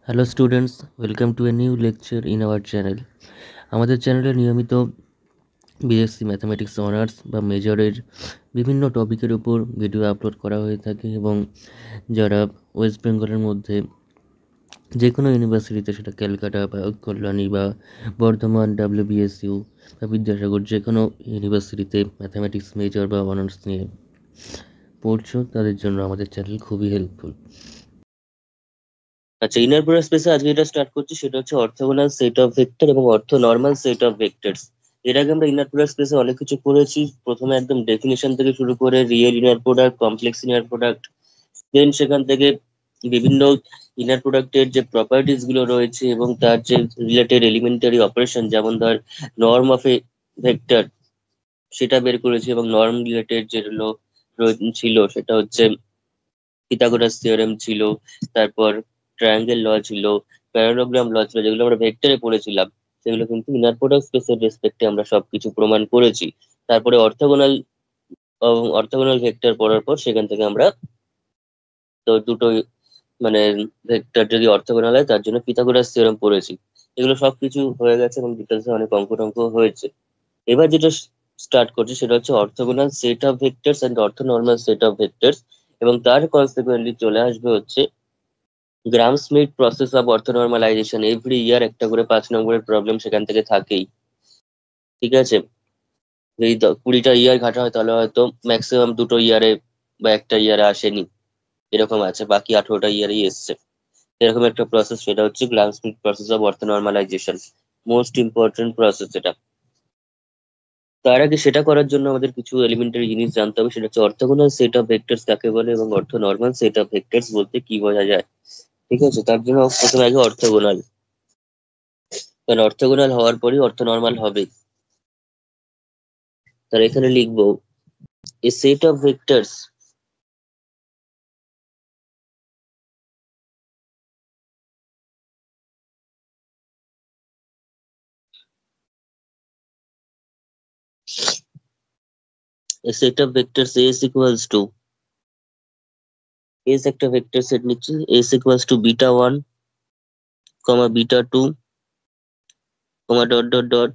Hello students, welcome to a new lecture in our channel. আমাদের চ্যানেলে নিয়মিত BSc mathematics honours বা মেজরের বিভিন্ন টপিকের উপর ভিডিও আপলোড করা হয়ে থাকে এবং যারা ওয়েস্ট বেঙ্গলের মধ্যে যে কোনো ইউনিভার্সিটিতে, সেটা ক্যালকাটা বা কল্যাণী বা বর্ধমান, ডাব্লিউবিএসইউ বা বিদ্যাসাগর, যে কোনো ইউনিভার্সিটিতে ম্যাথামেটিক্স মেজর বা অনার্স নিয়ে পড়ছো, তাদের জন্য আমাদের চ্যানেল খুবই হেল্পফুল। আচ্ছা, ইনার প্রোডাক্ট স্পেসে আজকে যেটা স্টার্ট করছি সেটা হচ্ছে অর্থোগোনাল সেট অফ ভেক্টর এবং অর্থোনর্মাল সেট অফ ভেক্টরস। এর আগে আমরা ইনার প্রোডাক্ট স্পেসে অনেক কিছু করেছি। প্রথমে একদম ডেফিনেশন থেকে শুরু করে real inner product, complex inner product, then সেখান থেকে বিভিন্ন ইনার প্রোডাক্টের যে প্রপার্টিস গুলো রয়েছে এবং তার যে রিলেটেড এলিমেন্টারি অপারেশন, যেমন ধর নর্ম অফ এ ভেক্টর, সেটা বের করেছি। এবং নর্ম রিলেটেড যেগুলো ছিল সেটা হচ্ছে পিথাগোরাস থিওরেম ছিল, তারপর ট্রায়াঙ্গেল ল ছিল, প্যারালোগ্রাম ল ছিল, যেগুলো আমরা ভেক্টরে পড়েছিলাম। সেগুলো কিন্তু ইনার প্রোডাক্ট স্পেসের রেসপেক্টে আমরা সবকিছু প্রমাণ করেছি। তারপরে অর্থোগোনাল ভেক্টর পড়ার পর সেখান থেকে আমরা তো দুটো মানে ভেক্টর যদি অর্থোগোনাল হয় তার জন্য পিথাগোরাস থিওরেম পড়েছি। এগুলো সবকিছু হয়ে গেছে এবং ডিটেলসে অনেক অঙ্ক টঙ্ক হয়েছে। এবার যেটা স্টার্ট করছি সেটা হচ্ছে orthogonal set of vectors and orthonormal set of vectors, এবং তার কনসিকুয়েন্টলি চলে আসবে হচ্ছে Gram Schmidt process of orthonormalization. Every year একটা করে 5 নম্বরের প্রবলেম সেখান থেকে থাকেই। ঠিক আছে, যদি 20টা ইয়ার ঘাটা হয় তাহলে হয়তো ম্যাক্সিমাম দুটো ইয়ারে বা একটা ইয়ারে আসেনি, এরকম আছে, বাকি 18টা ইয়ারেই এসছে। এরকম একটা প্রসেস, সেটা হচ্ছে Gram Schmidt process of orthonormalization. Most important process এটা। তার আগে সেটা করার জন্য আমাদের কিছু এলিমেন্টারি জিনিস জানতে হবে। সেটা হচ্ছে অর্থোগোনাল সেট অফ ভেক্টরস কাকে বলে এবং অর্থনর্মাল সেট অফ ভেক্টরস বলতে কি বোঝা যায়। ঠিক আছে, তার জন্য প্রথমে আগে অর্থোগোনাল, কারণ অর্থোগোনাল হওয়ার পরই অর্থনর্মাল হবে। তাহলে এখানে লিখবো a set of vectors a set of vectors A is equals to S একটা ভেক্টর সেট নিচ্ছি, S equals to β1, β2, dot dot dot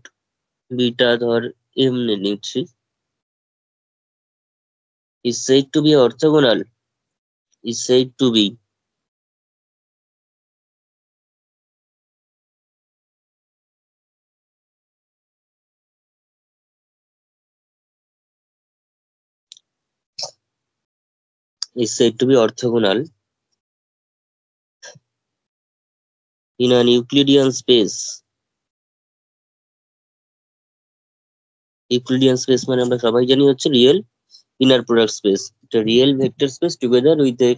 beta ধর m নিচ্ছি, is said to be orthogonal, is said to be orthogonal in an Euclidean space. Euclidean space মানে আমরা সবাই জানি হচ্ছে real inner product space. এটা real vector space together with a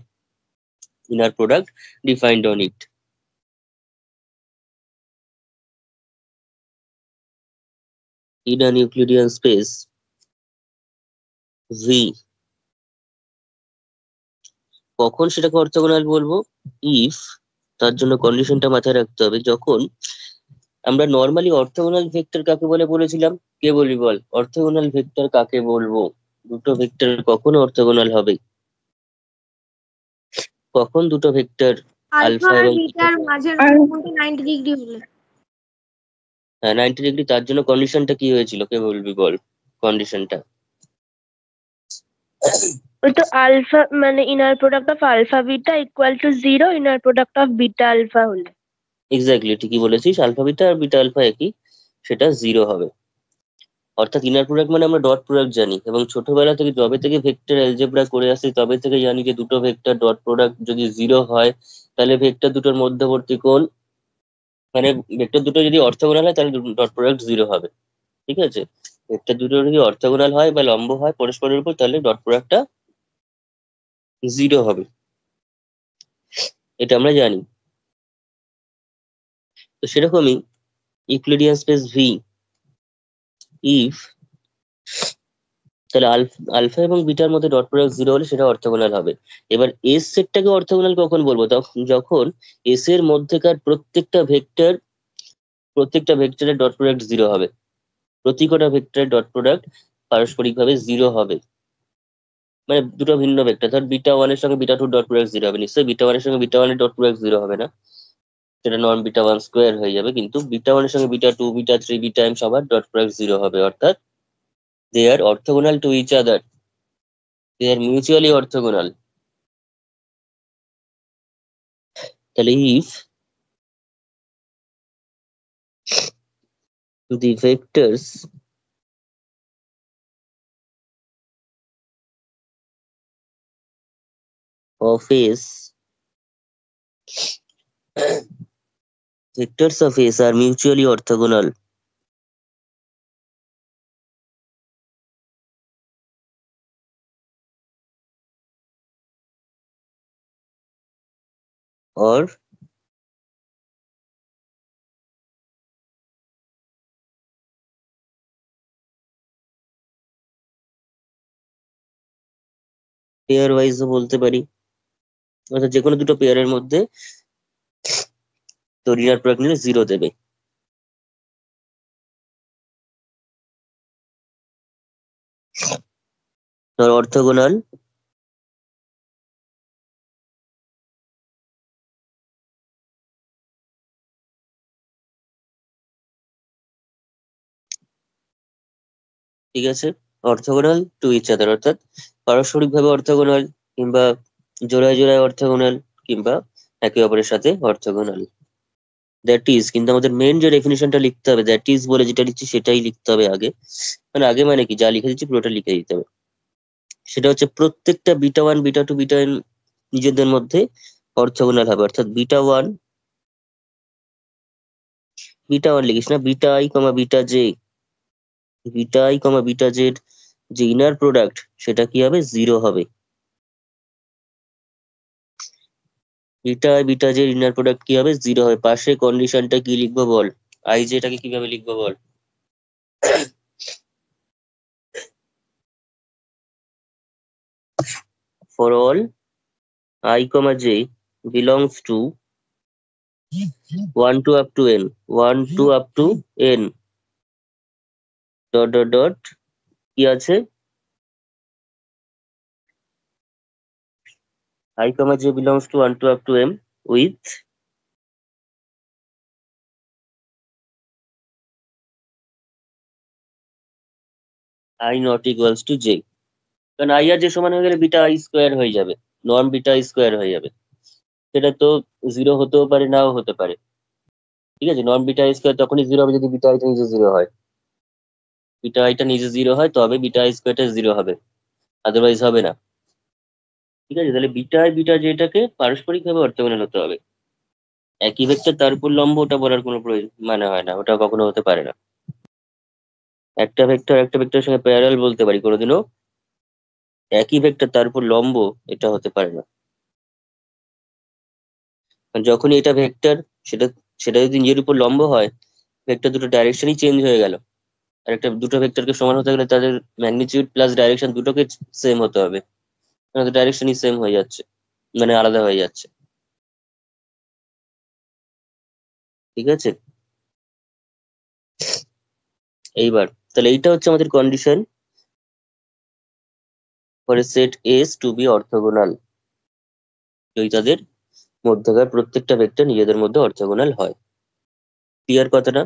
inner product defined on it. In an Euclidean space V, কখন সেটাকে orthogonal বলবো? If, তার জন্য কন্ডিশনটা মাথায় রাখতে হবে, যখন আমরা নর্মালি অর্থোগোনাল ভেক্টর কাকে বলে বলেছিলাম। কে বলবি বল, অর্থোগোনাল ভেক্টর কাকে বলবো? দুটো ভেক্টর কখন অর্থোগোনাল হবে? কখন দুটো ভেক্টর আলফা আলফা আর এবং বিটার মাঝের কোণটা 90 ডিগ্রি হলে। 90 ডিগ্রি, তার জন্য কন্ডিশনটা কি হয়েছিল, কে বলবি বল কন্ডিশনটা? ওই তো আলফা মানে inner product of alpha beta equal to 0, inner product of beta alpha হলে। এক্স্যাক্টলি ঠিকই বলেছিস, আলফা বিটা আর বিটা আলফা একই, সেটা 0 হবে। অর্থাৎ ইনার প্রোডাক্ট মানে আমরা ডট প্রোডাক্ট জানি, এবং ছোটবেলা থেকে যবে থেকে ভেক্টর অ্যালজেব্রা করে আসি তবে থেকে জানি যে দুটো ভেক্টর ডট প্রোডাক্ট যদি 0 হয় তাহলে ভেক্টর দুটোর মধ্যবর্তী কোণ, মানে ভেক্টর দুটো যদি অর্থোগোনাল হয় তাহলে ডট প্রোডাক্ট 0 হবে। ঠিক আছে, ভেক্টর দুটো যদি অর্থোগোনাল হয় বা লম্ব হয় পরস্পরের উপর তাহলে ডট প্রোডাক্টটা 0 হবে, এটা আমরা জানি। তো সেরকমই ইউক্লিডিয়ান স্পেস ভি, ইফ, তাহলে আলফা এবং বিটার মধ্যে ডট প্রোডাক্ট 0 হলে সেটা অর্থোগোনাল হবে। এবার এস সেটটাকে অর্থোগোনাল কখন বলবো? তখন যখন এস এর মধ্যেকার প্রত্যেকটা ভেক্টরের ডট প্রোডাক্ট 0 হবে। প্রতি কটা ভেক্টরের ডট প্রোডাক্ট পারস্পরিকভাবে 0 হবে। মানে দুটো ভিন্ন ভেক্টর, ধর β1 এর সঙ্গে β2 ডট প্রোডাক্ট 0 হবে, নিশ্চয়ই β1 এর সঙ্গে β1 এর ডট প্রোডাক্ট 0 হবে না। সেটা নন বিটা ওয়ান স্কোয়ার হয়ে যাবে, কিন্তু বিটা ওয়ানের সঙ্গে beta two, beta three, beta M সবার ডট প্রোডাক্ট জিরো হবে, অর্থাৎ they are orthogonal to each other, they are mutually orthogonal. তাহলে if the vectors of S vectors of S are mutually orthogonal, or pair wise বলতে পারি, অর্থাৎ যে কোনো দুটো পেয়ারের মধ্যে তো রিনার প্রোডাক্ট নিলে জিরো দেবে। ধর অর্থোগোনাল ঠিক আছে, অর্থোগোনাল টু ইচ আদার, অর্থাৎ পারস্পরিক ভাবে অর্থোগোনাল, কিংবা জোড়ায় জোড়ায় অর্থোগোনাল, কিংবা একে অপরের সাথে অর্থোগোনাল। দ্যাট ইজ, কিন্তু আমাদের মেন যে ডেফিনিশনটা লিখতে হবে, দ্যাট ইজ বলে যেটা লিখছি সেটাই লিখতে হবে আগে। মানে আগে মানে কি, যা লিখে দিচ্ছি পুরোটা লিখে দিতে হবে। সেটা হচ্ছে প্রত্যেকটা beta one, beta two, beta n নিজেদের মধ্যে অর্থোগোনাল হবে, অর্থাৎ বিটা ওয়ান লিখিস না, beta i comma beta j, beta i comma beta z যে ইনার প্রোডাক্ট সেটা কি হবে, জিরো হবে। Beta i beta z inner product কি হবে, জিরো হবে। পাশে কন্ডিশনটা কি লিখবো বল, আই জেটাকে কিভাবে লিখবো বল। For all I comma J belongs to one two up to N, one two up to N dot dot dot কি আছে, I comma j belongs to 1 to up to m with I not equals to j, কারণ i R j সমান হয়ে গেলে beta I square হয়ে যাবে, নন beta I square হয়ে যাবে। সেটা তো জিরো হতেও পারে, নাও হতে পারে। ঠিক আছে, নন বিটা আই স্কোয়ার তখনই জিরো হবে যদি বিটা আইটা নিজে জিরো হয়, বিটা আইটা নিজে জিরো হয় তবে বিটা আই স্কোয়ারটা জিরো হবে, আদারওয়াইজ হবে না। ঠিক আছে, তাহলে বিটা আই বিটা জেটাকে পারস্পরিক ভাবে অর্থগোনাল হতে হবে। একই ভেক্টর তার উপর লম্ব, ওটা বলার কোনো প্রয়োজন মানে হয় না, ওটা কখনো হতে পারে না। একটা ভেক্টর একটা ভেক্টরের সঙ্গে প্যারালাল বলতে পারি, কোনোদিনও একই ভেক্টর তার উপর লম্ব এটা হতে পারে না। আর যখনই এটা ভেক্টর, সেটা সেটা যদি নিজের উপর লম্ব হয়, ভেক্টর দুটো ডাইরেকশনই চেঞ্জ হয়ে গেল। আর একটা দুটো ভেক্টরকে সমান হতে গেলে তাদের ম্যাগনিটিউড প্লাস ডাইরেকশন দুটোকে সেম হতে হবে, ডাইরেকশনই সেম হয়ে যাচ্ছে, মানে আলাদা হয়ে যাচ্ছে। ঠিক আছে, এইবার তাহলে এইটা হচ্ছে আমাদের condition for a set S to be orthogonal, যদি তাদের মধ্যকার প্রত্যেকটা ভেক্টর নিজেদের মধ্যে অর্থোগোনাল হয়। ক্লিয়ার কথাটা?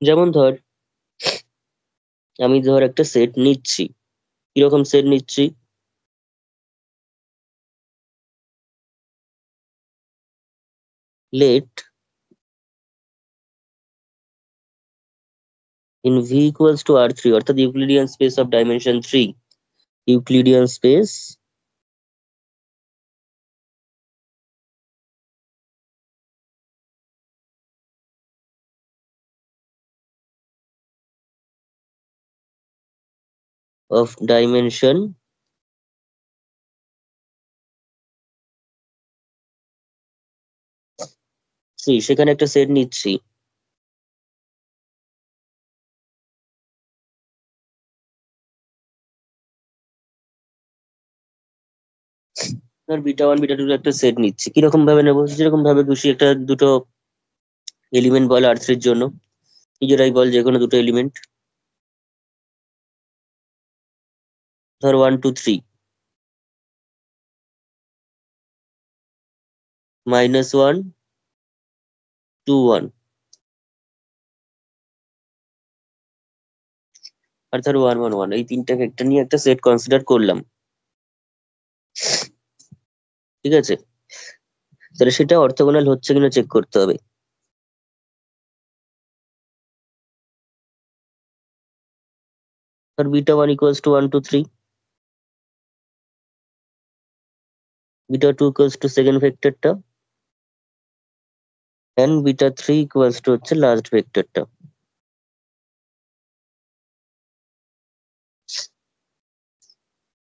যেমন ধর, আমি ধর একটা সেট নিচ্ছি, কিরকম সেট নিচ্ছি, let in V equals to R3, অর্থাৎ Euclidean space of dimension 3, Euclidean space of dimension 3, সেখানে একটা সেট নিচ্ছি। ধর বিটা ওয়ান বিটা টু একটা সেট নিচ্ছি, কিরকম ভাবে নেবো, যেরকম ভাবে খুশি, একটা দুটো এলিমেন্ট বল আর থ্রির জন্য, নিজেরাই বল যে কোনো দুটো এলিমেন্ট, ধর ওয়ান টু থ্রি, -1 2 1, আর ধরো 1 1 1, এই তিনটা ভেক্টর নিয়ে একটা সেট কনসিডার করলাম, ঠিক আছে? তাহলে সেটা অর্থোগোনাল হচ্ছে কিনা চেক করতে হবে। আর beta 1 equals to 1 2 3, beta 2 equals to second ভেক্টরটা, এন্ড বিটা 3 ইকুয়ালস টু হচ্ছে লাস্ট ভেক্টরটা।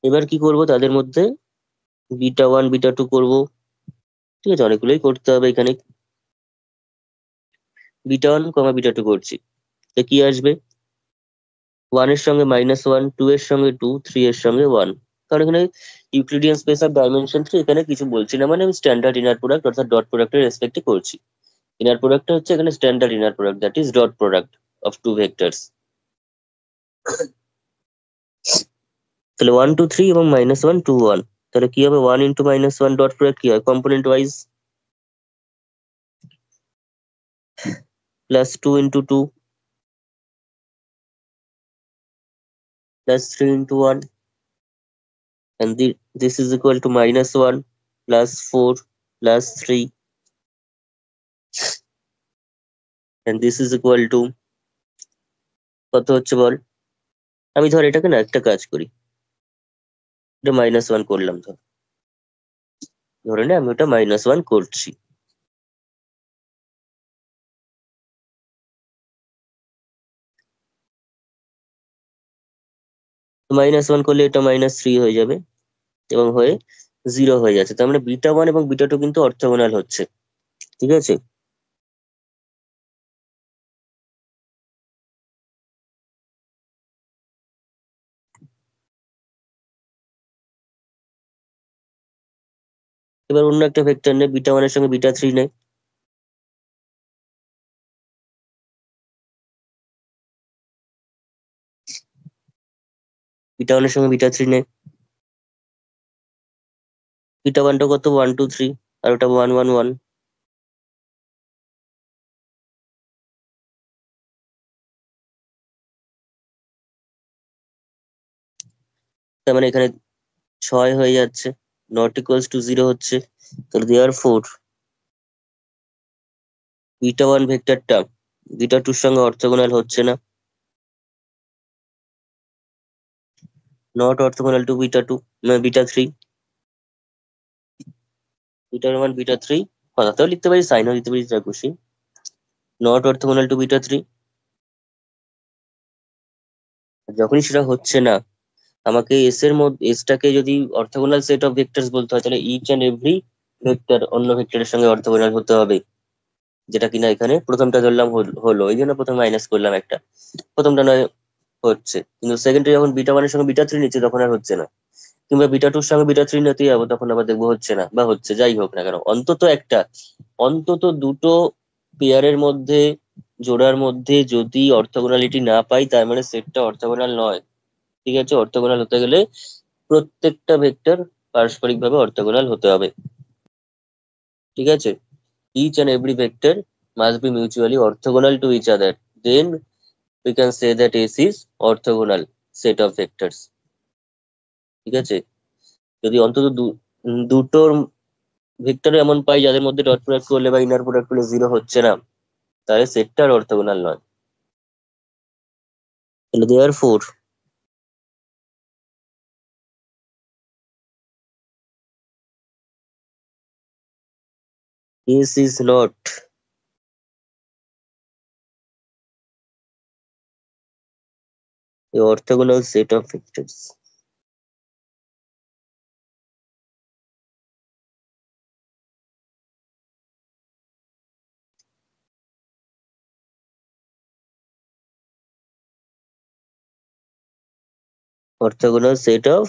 এবার কি করব, তাদের মধ্যে বিটা 1 বিটা 2 করব, ঠিক আছে? অনেকগুলোই করতে হবে এখানে। বিটা 1 কমা বিটা 2 করছি, তো কি আসবে? 1 এর সঙ্গে -1, 2 এর সঙ্গে 2, 3 এর সঙ্গে 1। কারণ এখানে ইউক্লিডিয়ান স্পেস অফ ডাইমেনশন 3 এখানে কিছু বলছি না, মানে আমি স্ট্যান্ডার্ড ইনার প্রোডাক্ট অর্থাৎ ডট প্রোডাক্টের রেসপেক্টে করছি। ইনার প্রোডাক্টটা হচ্ছে এখানে standard inner product, that is dot product of two vectors. তাহলে 1 2 3 এবং -1 2 1, তাহলে কি হবে? 1 ইন্টু -1 ডট প্রোডাক্ট কি হয় component wise, plus 2 into 2 plus 3 into 1, and this is equal to -1 plus 4 plus 3, and this is equal to কত হচ্ছে বল? আমি ধর এটাকে না একটা কাজ করি, এটা -1 করলাম, ধরে নে আমি ওটা -1 করছি। -1 করলে এটা -3 হয়ে যাবে এবং হয়ে 0 হয়ে যাচ্ছে। তার মানে বিটা 1 এবং বিটা 2 কিন্তু অর্থোগোনাল হচ্ছে, ঠিক আছে? এবার অন্য একটা ভেক্টর নে, বিটা 1 এর সঙ্গে বিটা 3 নে, বিটা 1 এর সঙ্গে বিটা 3 নে। বিটা 1টা কত? 1 2 3, আর ওটা 1 1 1। তার মানে এখানে 6 হয়ে যাচ্ছে, নট ইকুয়ালস টু 0 হচ্ছে। তাহলে দেয়ার ফোর বিটা 1 ভেক্টরটা বিটা 2 এর সঙ্গে অর্থোগোনাল হচ্ছে না, নট অর্থোগোনাল টু বিটা 2, না বিটা 3। বিটা 1 বিটা 3 কথাটাও লিখতে পারি, সাইনও দিতে পারি, যা খুশি। নট অর্থোগোনাল টু বিটা 3, যখনই সেটা হচ্ছে না, আমাকে এস এর মধ্যে এসটাকে যদি অর্থোগোনাল সেট অফ ভেক্টরস বলতে হয়, তাহলে ইচ অ্যান্ড এভরি ভেক্টর অন্য ভেক্টরের সঙ্গে অর্থোগোনাল হতে হবে, যেটা কিনা এখানে প্রথমটা ধরলাম হলো, এই জন্য প্রথমে মাইনাস করলাম একটা, প্রথমটা নয় হচ্ছে, কিন্তু সেকেন্ডে যখন বিটা 1 এর সঙ্গে বিটা 3 নিচ্ছে তখন আর হচ্ছে না, কিংবা বিটা 2 এর সঙ্গে বিটা 3 নিতে যাবো তখন আবার দেখবো হচ্ছে না, বা হচ্ছে, যাই হোক না কেন অন্তত একটা, অন্তত দুটো পেয়ারের মধ্যে, জোড়ার মধ্যে যদি অর্থোগোনালিটি না পাই, তার মানে সেটটা অর্থোগোনাল নয়, ঠিক আছে? অর্থোগোনাল হতে গেলে প্রত্যেকটা ভেক্টর পারস্পরিকভাবে অর্থোগোনাল হতে হবে, ঠিক আছে? each and every vector must be mutually orthogonal to each other, then we can say that S is orthogonal set of vectors, ঠিক আছে? যদি অন্তত দুটোর ভেক্টর এমন পাই যাদের মধ্যে ডট প্রোডাক্ট করলে বা ইনার প্রোডাক্ট করলে 0 হচ্ছে না, তাহলে সেটটা আর অর্থোগোনাল নয়। তাহলে দেয়ার four S is not a orthogonal set of vectors. Orthogonal set of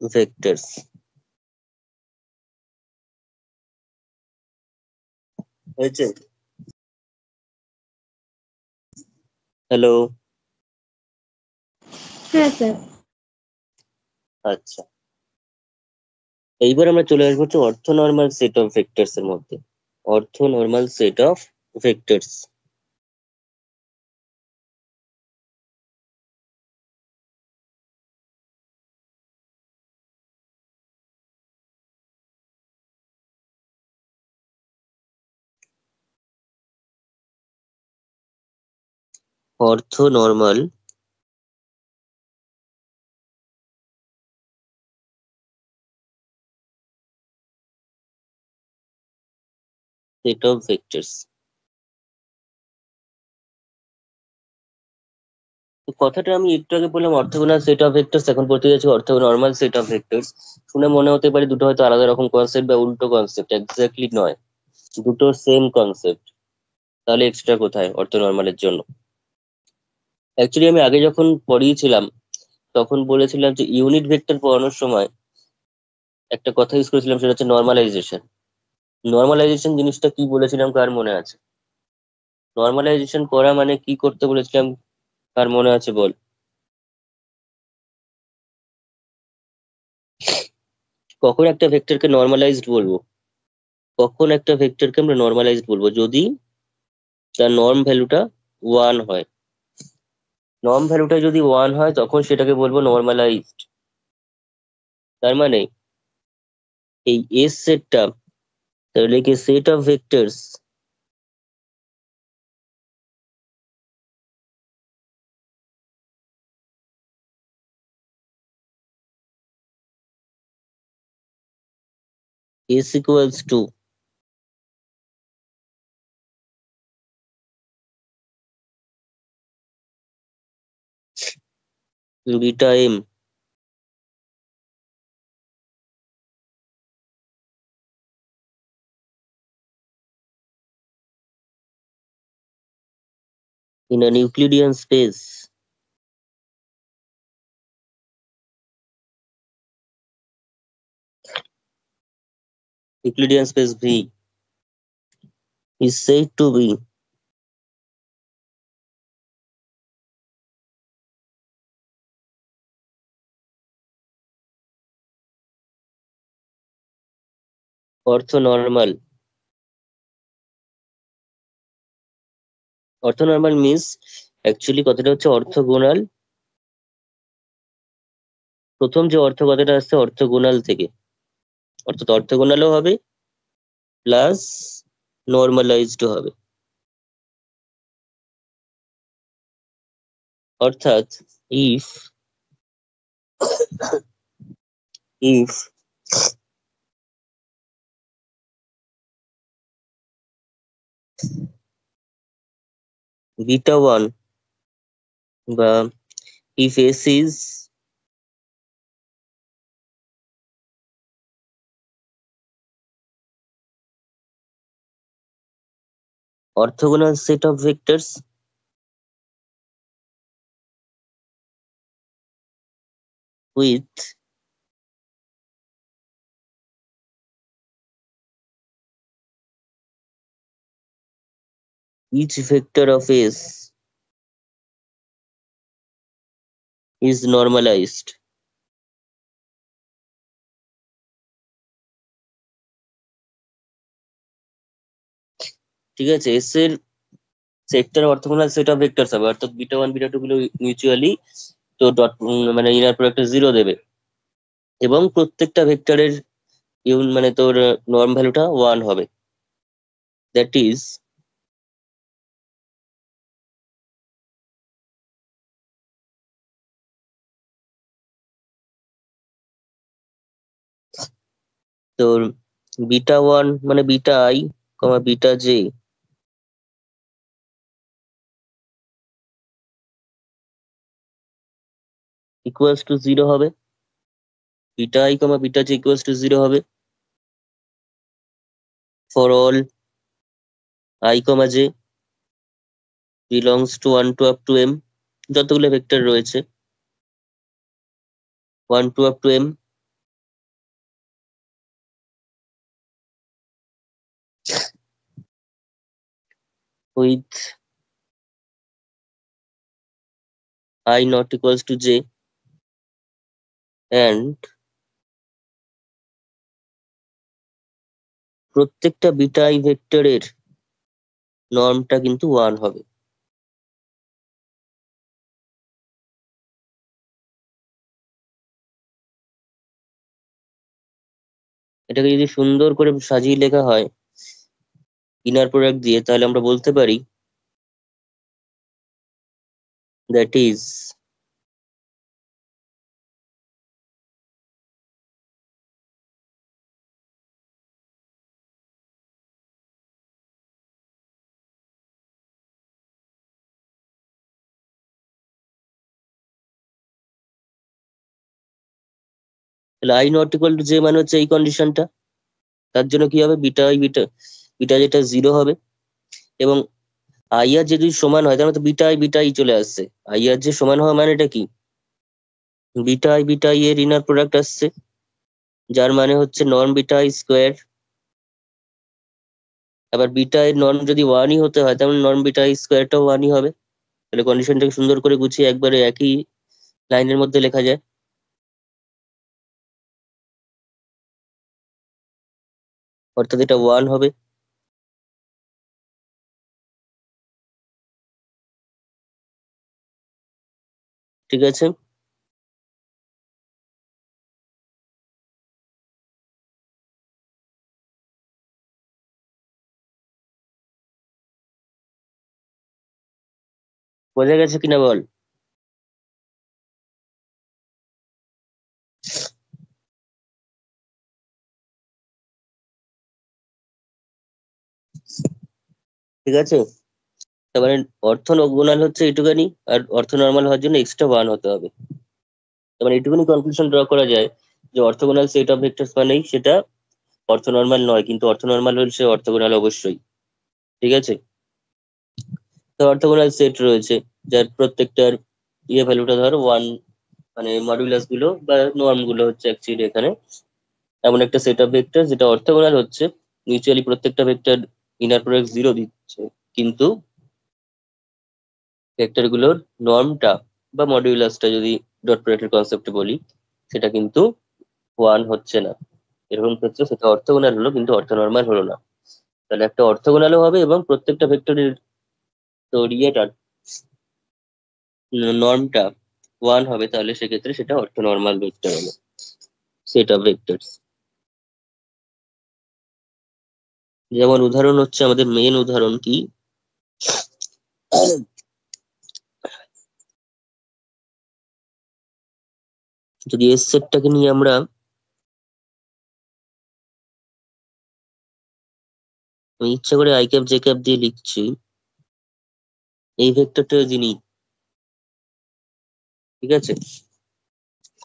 vectors হয়েছে? হ্যালো? হ্যাঁ স্যার। আচ্ছা, এইবার আমরা চলে আসবো হচ্ছে অর্থনর্মাল সেট অফ ভেক্টরস এর মধ্যে। orthonormal set of vectors. Orthonormal set of vectors. তো কথাটা আমি একটু আগে বললাম অর্থোগোনাল সেট অফ ভেক্টরস, এখন বলতে যাচ্ছি অর্থোনর্মাল সেট অফ ভেক্টরস। শুনে মনে হতে পারে দুটো হয়তো আলাদা রকম কনসেপ্ট বা উল্টো কনসেপ্ট, এক্স্যাক্টলি নয়, দুটো সেম কনসেপ্ট। তাহলে এক্সট্রা কোথায় অর্থোনর্মালের জন্য? অ্যাকচুয়ালি আমি আগে যখন পড়িয়েছিলাম তখন বলেছিলাম যে ইউনিট ভেক্টর পড়ানোর সময় একটা কথা ইউজ করেছিলাম, সেটা হচ্ছে নর্মালাইজেশন। নর্মালাইজেশন জিনিসটা কি বলেছিলাম, কার মনে আছে? নর্মালাইজেশন করা মানে কি করতে বলেছিলাম, কার মনে আছে বল? কখন একটা ভেক্টরকে নর্মালাইজড বলবো? কখন একটা ভেক্টরকে আমরা নর্মালাইজড বলবো? যদি তার নর্ম ভ্যালুটা 1 হয়। নর্ম ভ্যালুটা যদি 1 হয় তখন সেটাকে বলবো নর্মালাইজড। তার মানে এই এস সেটটা, তাহলে কি set of vectors is equals to beta m in an Euclidean space. Euclidean space V is said to be orthonormal. Orthonormal means actually কথাটা হচ্ছে অর্থোগোনাল। প্রথম যে অর্থ কথাটা আসছে অর্থোগোনাল থেকে, অর্থাৎ অর্থোগোনালও হবে প্লাস নর্মালাইজড হবে। অর্থাৎ ইফ ইফ বিটা 1 বা if s is orthogonal set of vectors with each vector of s is normalized. ঠিক আছে, এস এর sector orthogonal set of vectors হবে, অর্থাৎ বিটা 1 বিটা 2 গুলো মিউচুয়ালি তো ডট মানে ইনার প্রোডাক্টে 0 দেবে, এবং প্রত্যেকটা ভেক্টরের মানে তোর নর্ম ভ্যালুটা 1 হবে। দ্যাট ইজ তোর বিটা 1 মানে beta i comma beta j equals to 0 হবে। Beta i comma beta j equals to 0 হবে for all i comma j belongs to 1 to up to m, যতগুলো ভেক্টর রয়েছে 1 to up to m, with I not equals to j and প্রত্যেকটা beta i ভেক্টরের নর্মটা কিন্তু 1 হবে। এটাকে যদি সুন্দর করে সাজিয়ে লেখা হয় ইনার প্রোডাক্ট দিয়ে, তাহলে আমরা বলতে পারি দ্যাট ইজ তাহলে I not equal two J মানে হচ্ছে এই কন্ডিশনটা। তার জন্য কি হবে, বিটা আই বিটা বিটা যেটা 0 হবে, এবং আই আর যদি সমান হয় তাহলে তো বিটা আই চলে আসছে। আই আর যে সমান হওয়া মানে এটা কি, বিটা আই এর ইনার প্রোডাক্ট আসছে, যার মানে হচ্ছে নর্ম বিটা আই স্কোয়ার। আবার বিটা এর নর্ম যদি 1ই হতে হয় তাহলে নর্ম বিটা আই স্কোয়ারটাও 1ই হবে। তাহলে কন্ডিশনটাকে সুন্দর করে গুছিয়ে একবারে একই লাইনের মধ্যে লেখা যায়। অর্থাৎ এটা 1 হবে। ঠিক আছে, বোঝা গেছে কিনা বল। ঠিক আছে, তার মানে অর্থোগোনাল হচ্ছে এইটুখানি, আর অর্থনর্মাল হওয়ার জন্য এক্সট্রা 1 হতে হবে। তার মানে এইটুকুনি কনক্লুশন ড্র করা যায় যে অর্থোগোনাল সেট অফ ভেক্টরস মানেই সেটা অর্থনর্মাল নয়, কিন্তু অর্থনর্মাল হলে সে অর্থোগোনাল অবশ্যই। ঠিক আছে, তো অর্থোগোনাল সেট রয়েছে যার প্রত্যেকটার ভ্যালুটা ধরো 1, মানে মডুলাস গুলো বা নর্ম গুলো হচ্ছে অ্যাকচুয়ালি এখানে এমন একটা সেট অফ ভেক্টর যেটা অর্থোগোনাল হচ্ছে, মিউচুয়ালি প্রত্যেকটা ভেক্টর ইনার প্রোডাক্ট 0 দিচ্ছে, কিন্তু ভেক্টর গুলোর নর্মটা বা মডিউলাসটা যদি ডট প্রোডাক্টের কনসেপ্টে বলি, সেটা কিন্তু 1 হচ্ছে না। এরকম ক্ষেত্রে সেটা অর্থোগোনাল হলো কিন্তু অর্থনর্মাল হলো না। তাহলে একটা অর্থোগোনালও হবে এবং প্রত্যেকটা ভেক্টরের তো ইয়েটা নর্মটা 1 হবে, তাহলে সেক্ষেত্রে সেটা অর্থনর্মাল ভেক্টর হলো, সেট অফ ভেক্টরস। যেমন উদাহরণ হচ্ছে, আমাদের মেন উদাহরণ কি, যদি এস সেটটাকে নিয়ে আমরা, আমি ইচ্ছা করে আই ক্যাপ জে ক্যাপ দিয়ে লিখছি, এই ভেক্টরটা যদি নিই, ঠিক আছে,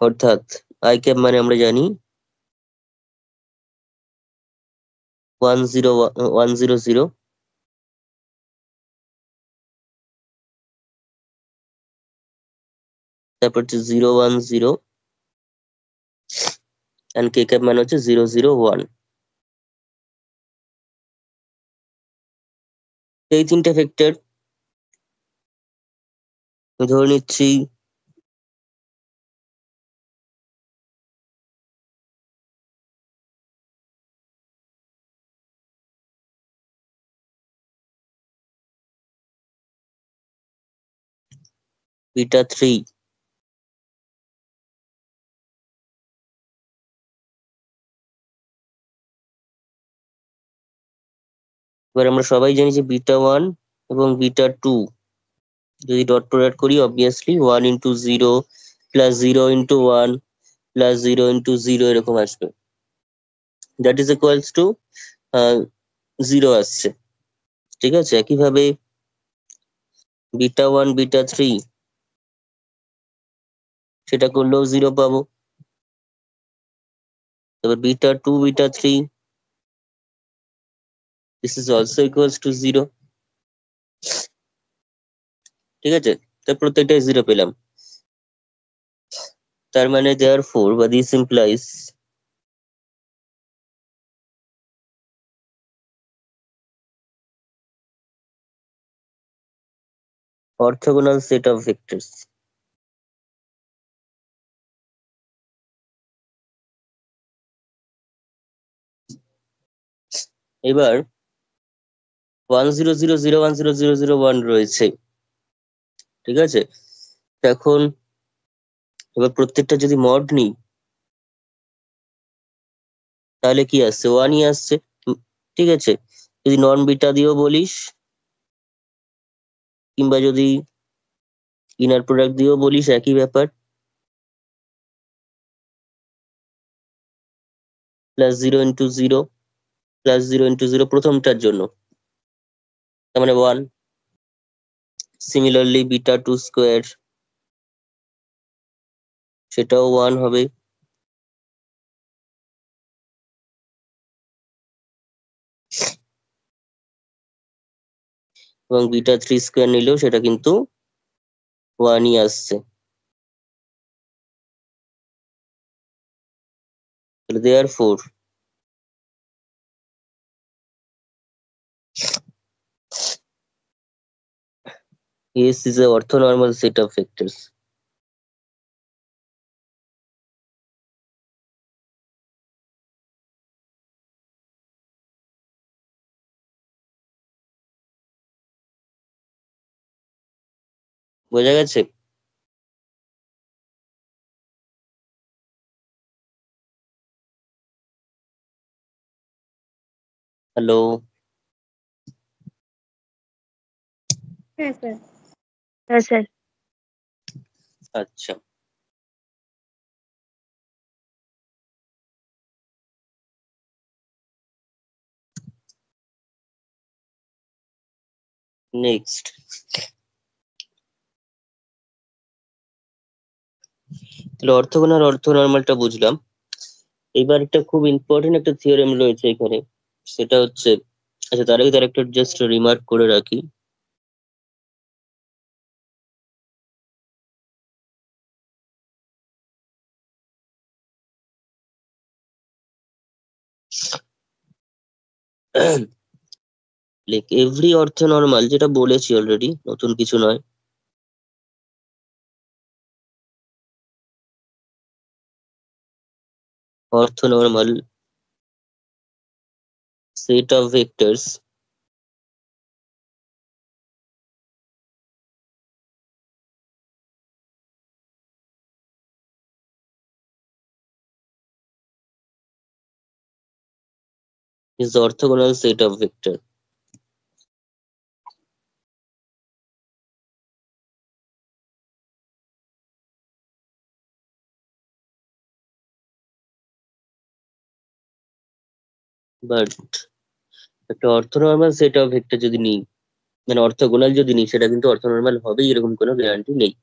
অর্থাৎ আই ক্যাপ মানে আমরা জানি 1 0 1 0 0, তারপর হচ্ছে 0 1 0, এন্ড কে ক্যাপ মানে হচ্ছে 0 0 1। এই তিনটা ভেক্টর ধরে নিচ্ছি বিটা 3, এবার আমরা সবাই জানি যে বিটা 1 এবং বিটা 2 যদি ডট প্রোডাক্ট করি, obviously 1 into 0 plus 0 into 1 plus 0 into 0 এরকম আসবে, দ্যাট ইজ ইকুয়ালস টু 0 আসছে। ঠিক আছে, একইভাবে বিটা 1 বিটা 3 সেটা করলেও 0 পাবো। তবে beta 2 beta 3, this is also equals to 0। ঠিক আছে, তো প্রত্যেকটাই 0 পেলাম। তার মানে দেয়ার ফোর বা this implies orthogonal set of vectors. এবার 1 0 0 0 1 0 0 0 1 রয়েছে, ঠিক আছে। এখন এবার প্রত্যেকটা যদি মড নিই তাহলে কি আসছে, 1ই আসছে। ঠিক আছে, যদি নন বিটা দিয়েও বলিস কিংবা যদি ইনার প্রোডাক্ট দিয়েও বলিস একই ব্যাপার। +0 × 0 +0 × 0 প্রথমটার জন্য, তার মানে 1। সিমিলারলি β2² সেটাও 1 হবে। এবং β3² নিলেও সেটা কিন্তু 1ই আসছে। therefore S is a orthonormal set of vectors. বোঝা গেছে? হ্যালো? হ্যাঁ স্যার। হ্যাঁ স্যার। আচ্ছা, নেক্সট। তাহলে অর্থগোনাল অর্থনর্মালটা বুঝলাম। এবার একটা খুব ইম্পর্টেন্ট একটা থিওরেম রয়েছে এখানে, সেটা হচ্ছে, আচ্ছা তার আগে তার একটা জাস্ট রিমার্ক করে রাখি। লাইক এভরি অর্থনর্মাল, যেটা বলেছি অলরেডি, নতুন কিছু নয়। Orthonormal set of vectors is the orthogonal set of vector. But একটা অর্থনর্মাল সেট অফ ভেক্টর যদি নিই, মানে অর্থগোনাল যদি নিই, সেটা কিন্তু অর্থনর্মাল হবেই এরকম কোনো গ্যারান্টি নেই।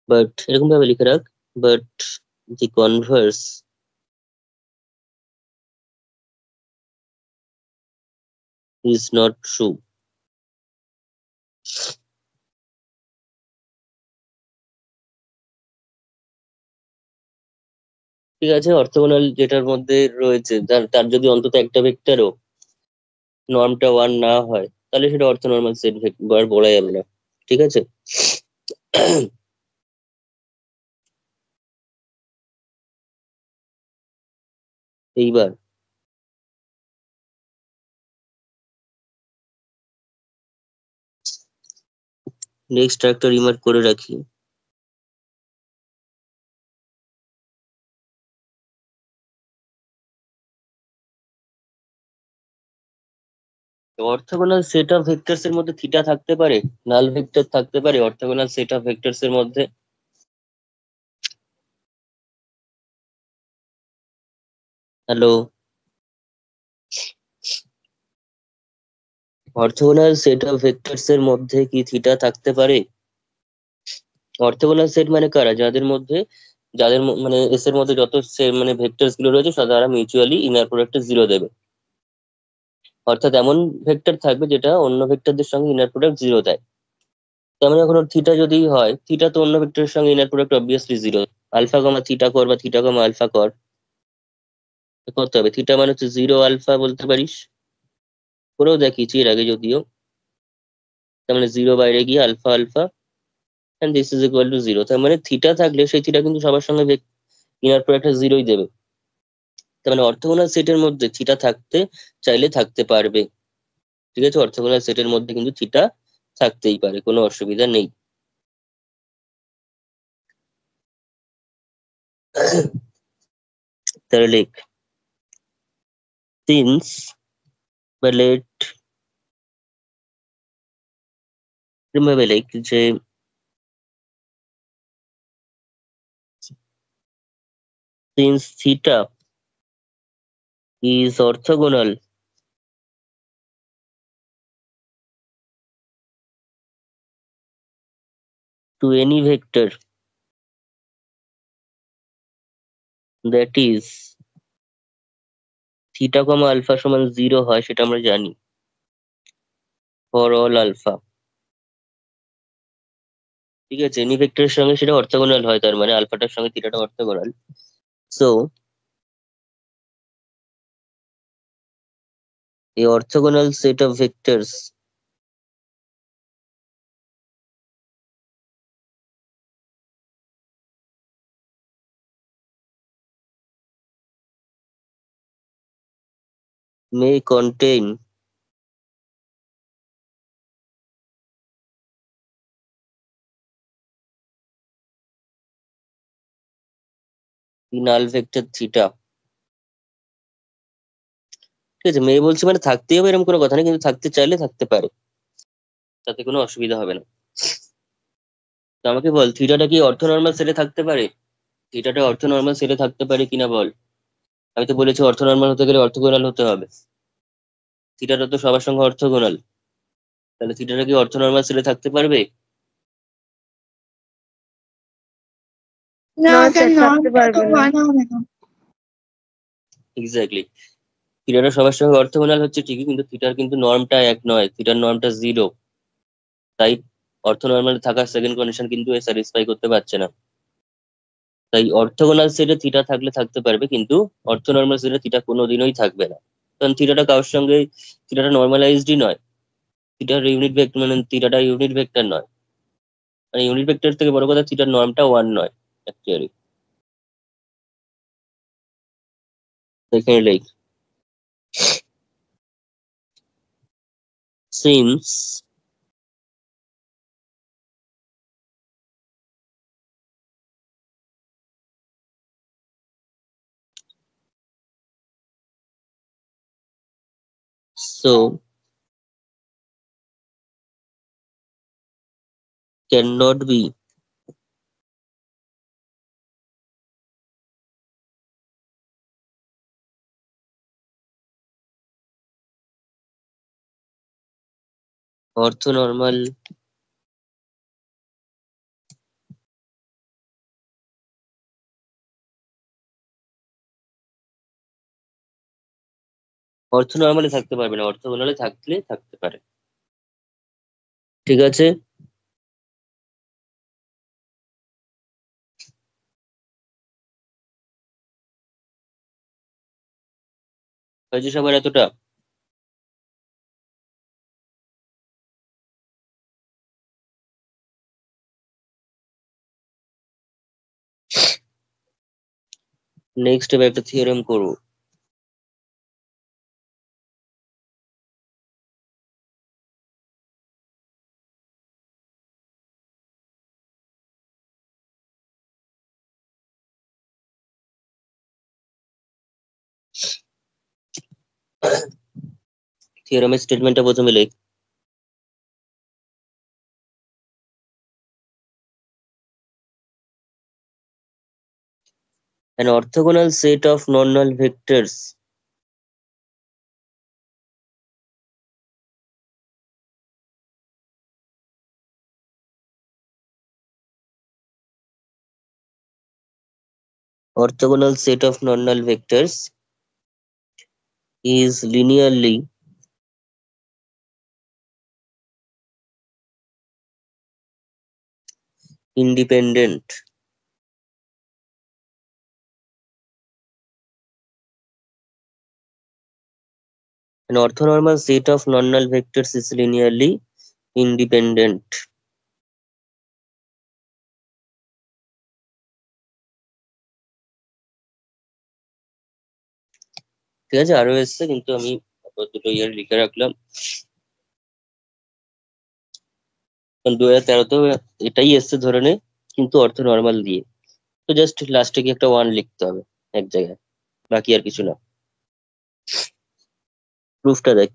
বাট এরকম ভাবে লিখে রাখ, but the Converse is not true. ঠিক আছে, অর্থগোনাল যেটার মধ্যে রয়েছে তার তার যদি অন্তত একটা ভেক্টরও নর্মটা 1 না হয়, তাহলে সেটা অর্থনর্মাল সেট ভেক্টর বলা যাবে না। ঠিক আছে। এইবার নেক্সট একটা রিমার্ক করে রাখি। অর্থগোনাল সেট অফ ভেক্টরস এর মধ্যে থিটা থাকতে পারে, নাল ভেক্টর থাকতে পারে অর্থগোনাল সেট অফ ভেক্টরস এর মধ্যে। Hello? Orthogonal set of vectors এর মধ্যে কি থিটা থাকতে পারে? অর্থগোনাল সেট মানে কারা, যাদের মধ্যে মানে এস এর মধ্যে যত মানে ভেক্টরস গুলো রয়েছে তারা মিউচুয়ালি ইনার প্রোডাক্টে 0 দেবে। অর্থাৎ এমন ভেক্টর থাকবে যেটা অন্য ভেক্টরদের সঙ্গে ইনার প্রোডাক্ট 0 দেয়। তার মানে এখন থিটা যদি হয়, থিটা তো অন্য ভেক্টরের সঙ্গে inner product obviously 0। Alpha comma theta কর বা থিটা কমা আলফা কর, করতে হবে। থিটা মানে হচ্ছে 0 আলফা বলতে পারিস, করেও দেখিয়েছি এর আগে যদিও। তার মানে 0 বাইরে গিয়ে alpha alpha, and this is equal to 0, তার মানে থিটা থাকলে সেই থিটা কিন্তু সবার সঙ্গে ইনার প্রোডাক্টটা জিরোই দেবে। তার মানে অর্থগোনাল সেটের মধ্যে থিটা থাকতে চাইলে থাকতে পারবে। ঠিক আছে, অর্থগোনাল সেটের মধ্যে কিন্তু থিটা থাকতেই পারে, কোনো অসুবিধা নেই। তাহলে লিখ, সিন্স বা লেট ভাবে লিখ যে since theta is orthogonal to any vector that is theta comma alpha সমান 0 হয়, সেটা আমরা জানি for all alpha। ঠিক আছে, এনি ভেক্টরের সঙ্গে সেটা অর্থগোনাল হয়, তার মানে আলফাটার সঙ্গে থিটাটা orthogonal. So a orthogonal set of vectors may contain null vector theta। ঠিক আছে, মেয়ে বলছে মানে থাকতেই হবে এরকম কোনো কথা নেই, কিন্তু থাকতে চাইলে থাকতে পারে, তাতে কোনো অসুবিধা হবে না। তো আমাকে বল, থিটাটা কি অর্থনর্মাল সেটে থাকতে পারে? থিটাটা অর্থনর্মাল সেটে থাকতে পারে কিনা বল। আমি তো বলেছি অর্থনর্মাল হতে গেলে অর্থগোনাল হতে হবে, থিটাটা তো সবার সঙ্গে অর্থগোনাল, তাহলে থিটাটা কি অর্থনর্মাল সেটে থাকতে পারবে? না না স্যার, স্যার, থাকতে নর্মটা তো পারবে না। 1 হবে না। এক্স্যাক্টলি, থিটাটা সবার সঙ্গে অর্থগোনাল হচ্ছে ঠিকই, কিন্তু থিটার কিন্তু নর্মটা এক নয়, থিটার নর্মটা 0। তাই অর্থনর্মাল থাকার সেকেন্ড কন্ডিশন কিন্তু এ স্যাটিসফাই করতে পারছে না। তাই অর্থগোনাল সেটে থিটা থাকলে থাকতে পারবে, কিন্তু অর্থনর্মাল সেটে থিটা কোনোদিনই থাকবে না, কারণ থিটাটা কারোর সঙ্গে, থিটাটা নর্মালাইজডই নয়, থিটার ইউনিট ভেক্টর মানে থিটাটা ইউনিট ভেক্টর নয়, মানে ইউনিট ভেক্টর থেকে বড় কথা থিটার নর্মটা 1 নয় অ্যাকচুয়ালি। এখানে like since so cannot be orthonormal অর্থনর্মালে থাকতে পারবে না, অর্থগোনালে থাকলে থাকতে পারে। ঠিক আছে, হয়েছে সবার এতটা? নেক্সট এবার একটা থিওরেম করবো। থিওরেমের স্টেটমেন্টটা প্রথমে লিখ, an orthogonal set of non-null vectors orthogonal set of non-null vectors is linearly independent an orthonormal set of non-null vectors is linearly independent ঠিক আছে, আরো এসছে কিন্তু আমি দুটো ইয়ার লিখে রাখলাম, কারণ 2013তেও এটাই এসছে ধরে নে, কিন্তু অর্থ নর্মাল দিয়ে। তো জাস্ট লাস্টে গিয়ে একটা ওয়ান লিখতে হবে এক জায়গায়, বাকি আর কিছু না। প্রুফটা দেখ।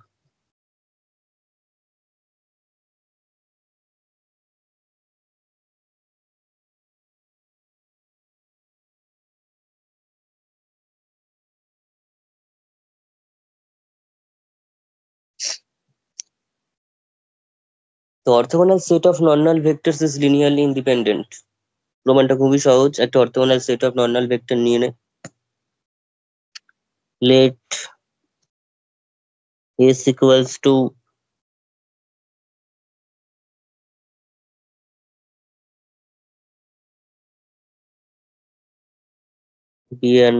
তো orthogonal set of normal vectors is linearly independent. প্রমাণটা খুবই সহজ, একটা orthogonal set of normal vector নিয়ে নে। Let s equals to be an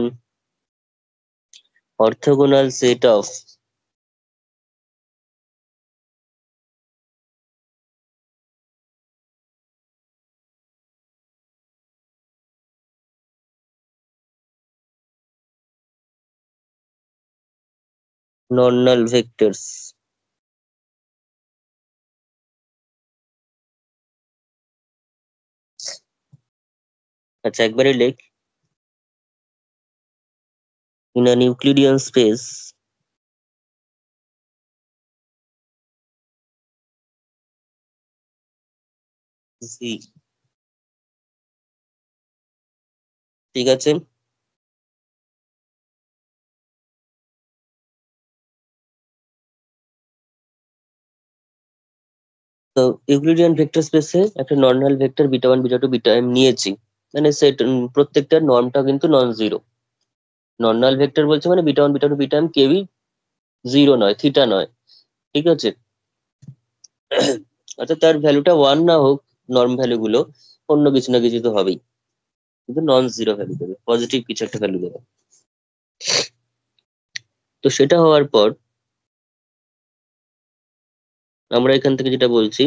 orthogonal set of normal vectors। আচ্ছা একবারে লেখ, in an Euclidean space Z। ঠিক আছে, তো ইউক্লিডিয়ান ভেক্টর স্পেসে একটা normal vector beta one beta two beta m নিয়েছি, মানে সেট প্রত্যেকটার নর্মটা কিন্তু নন জিরো। নর্মাল ভেক্টর বলছে মানে beta one beta two beta m কেউই জিরো নয়, থিটা নয়। ঠিক আছে, অর্থাৎ তার ভ্যালুটা ওয়ান না হোক, নর্ম ভ্যালু গুলো অন্য কিছু না কিছু তো হবেই, কিন্তু নন জিরো ভ্যালু দেবে, পজিটিভ কিছু একটা ভ্যালু দেবে। তো সেটা হওয়ার পর আমরা এখান থেকে যেটা বলছি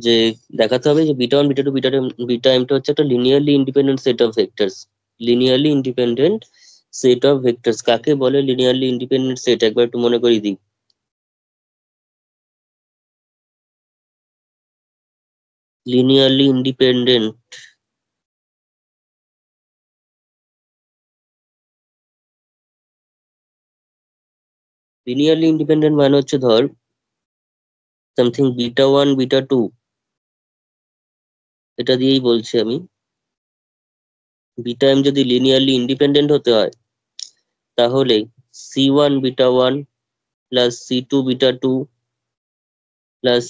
যে দেখাতে হবে যে beta one beta two beta এমটা হচ্ছে একটা linearly independent set of vectors. Linearly independent set of vectors কাকে বলে? লিনিয়ারলি ইন্ডিপেন্ডেন্ট সেট একবার একটু মনে করিয়ে দিই। লিনিয়ারলি ইন্ডিপেন্ডেন্ট লিনিয়ারলি ইন্ডিপেন্ডেন্ট মানে হচ্ছে ধর something beta one beta two, এটা দিয়েই বলছি আমি। বিটা এম যদি লিনিয়ারলি ইন্ডিপেন্ডেন্ট হতে হয় তাহলে C one beta one plus C two beta two plus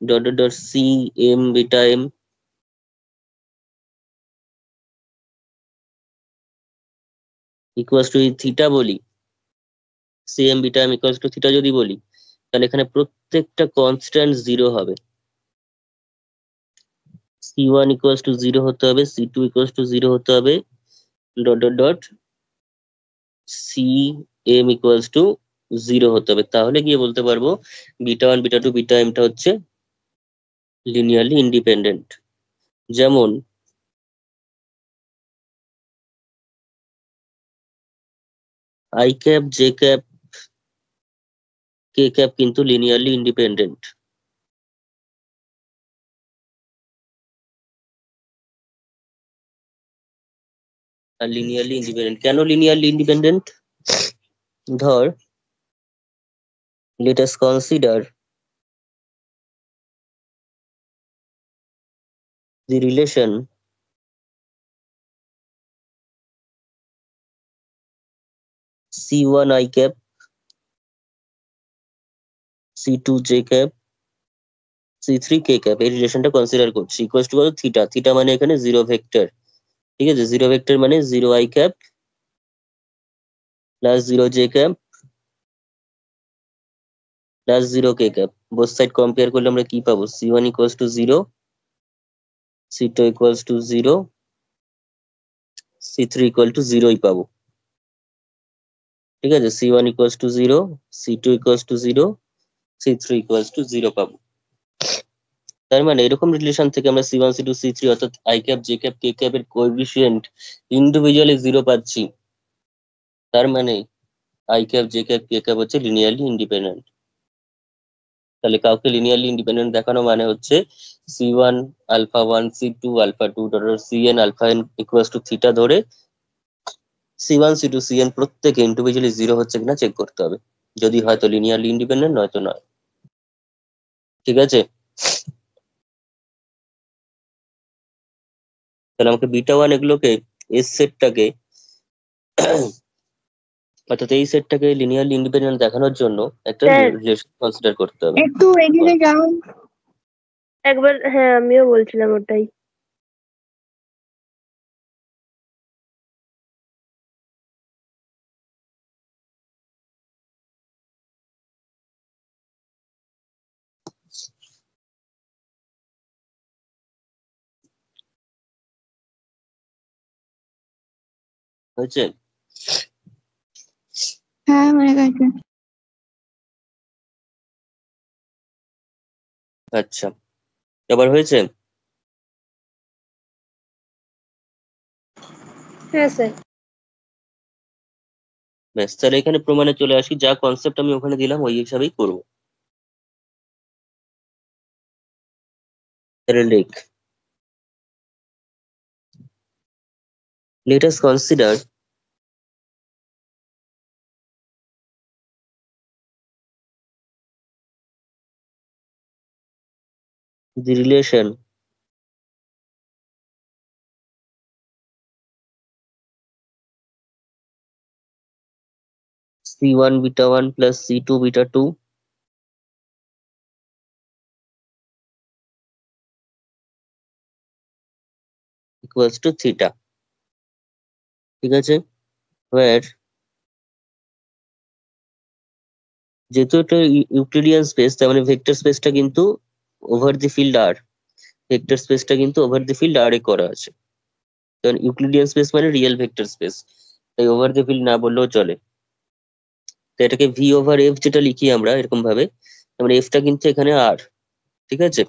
dot dot dot C M beta M equals to theta বলি, C M beta M equals to theta যদি বলি, তাহলে এখানে প্রত্যেকটা কনস্ট্যান্ট জিরো হবে। C one equals to zero হতে হবে, C two equals to zero হতে হবে, dot dot dot C M equals to zero হতে হবে, তাহলে গিয়ে বলতে পারবো beta one beta two beta এমটা হচ্ছে লিনিয়ারলি ইন্ডিপেন্ডেন্ট। যেমন I cap J cap K cap কিন্তু লিনিয়ারলি ইন্ডিপেন্ডেন্ট। আর লিনিয়ারলি ইন্ডিপেন্ডেন্ট কেন? লিনিয়ারলি ইন্ডিপেন্ডেন্ট ধর, let us consider the relation c1 i cap c2 j cap c3 k cap, এই রিলেশনটা consider করছি। ইকুয়ালস টু কত? Theta. Theta মানে এখানে জিরো ভেক্টর। ঠিক আছে, জিরো ভেক্টর মানে zero I cap plus zero J cap plus zero K cap. Both side compare করলে আমরা কি পাবো? C one equals to zero, C two equals to zero, C three equal to জিরোই পাবো। ঠিক আছে, C one equals to zero, C two equals to zero, C three equals to zero পাবো। তার মানে এরকম রিলেশন থেকে আমরা C one C two C three অর্থাৎ I cap J cap K cap এর কোএফিসিয়েন্ট ইন্ডিভিজুয়ালি জিরো পাচ্ছি। তার মানে I cap J cap K cap হচ্ছে লিনিয়ারলি ইন্ডিপেন্ডেন্ট। তাহলে কাউকে লিনিয়ারলি ইন্ডিপেন্ডেন্ট দেখানো মানে হচ্ছে C1 alpha 1 C2 alpha 2 ধরো Cn alpha n equals to theta ধরে C1 C2 Cn প্রত্যেকে ইন্ডিভিজুয়ালি জিরো হচ্ছে কিনা চেক করতে হবে। যদি হয় তো লিনিয়ারলি ইন্ডিপেন্ডেন্ট, নয়তো নয়। ঠিক আছে, তাহলে আমাকে বিটা ওয়ান এগুলোকে এস সেটটাকে অর্থাৎ এই সেটটাকে লিনিয়ারলি ইন্ডিপেন্ডেন্ট দেখানোর জন্য একটা স্যার রিলেশন কনসিডার করতে হবে। একটু এদিকে যাও। একবার, হ্যাঁ আমিও বলছিলাম ওটাই। হয়েছে? হ্যাঁ হয়ে গেছে। আচ্ছা, এবার হয়েছে? হ্যাঁ স্যার। ব্যাস, তাহলে এখানে প্রমাণে চলে আসি, যা কনসেপ্ট আমি ওখানে দিলাম ওই হিসাবেই করবো। তাহলে লেখ, let us consider the relation C1 beta 1 plus C2 beta 2 equals to theta। ঠিক আছে, where যেহেতু এটা ইউক্লিডিয়ান স্পেস, তার মানে ভেক্টর স্পেসটা কিন্তু over the field R, vector স্পেসটা কিন্তু ওভার দি ফিল্ড আর এ করা আছে। কারণ ইউক্লিডিয়ান স্পেস মানে রিয়েল ভেক্টর স্পেস, তাই ওভার দি ফিল্ড না বললেও চলে। তো এটাকে ভি ওভার এফ যেটা লিখি আমরা এরকম ভাবে, মানে এফটা কিন্তু এখানে আর। ঠিক আছে,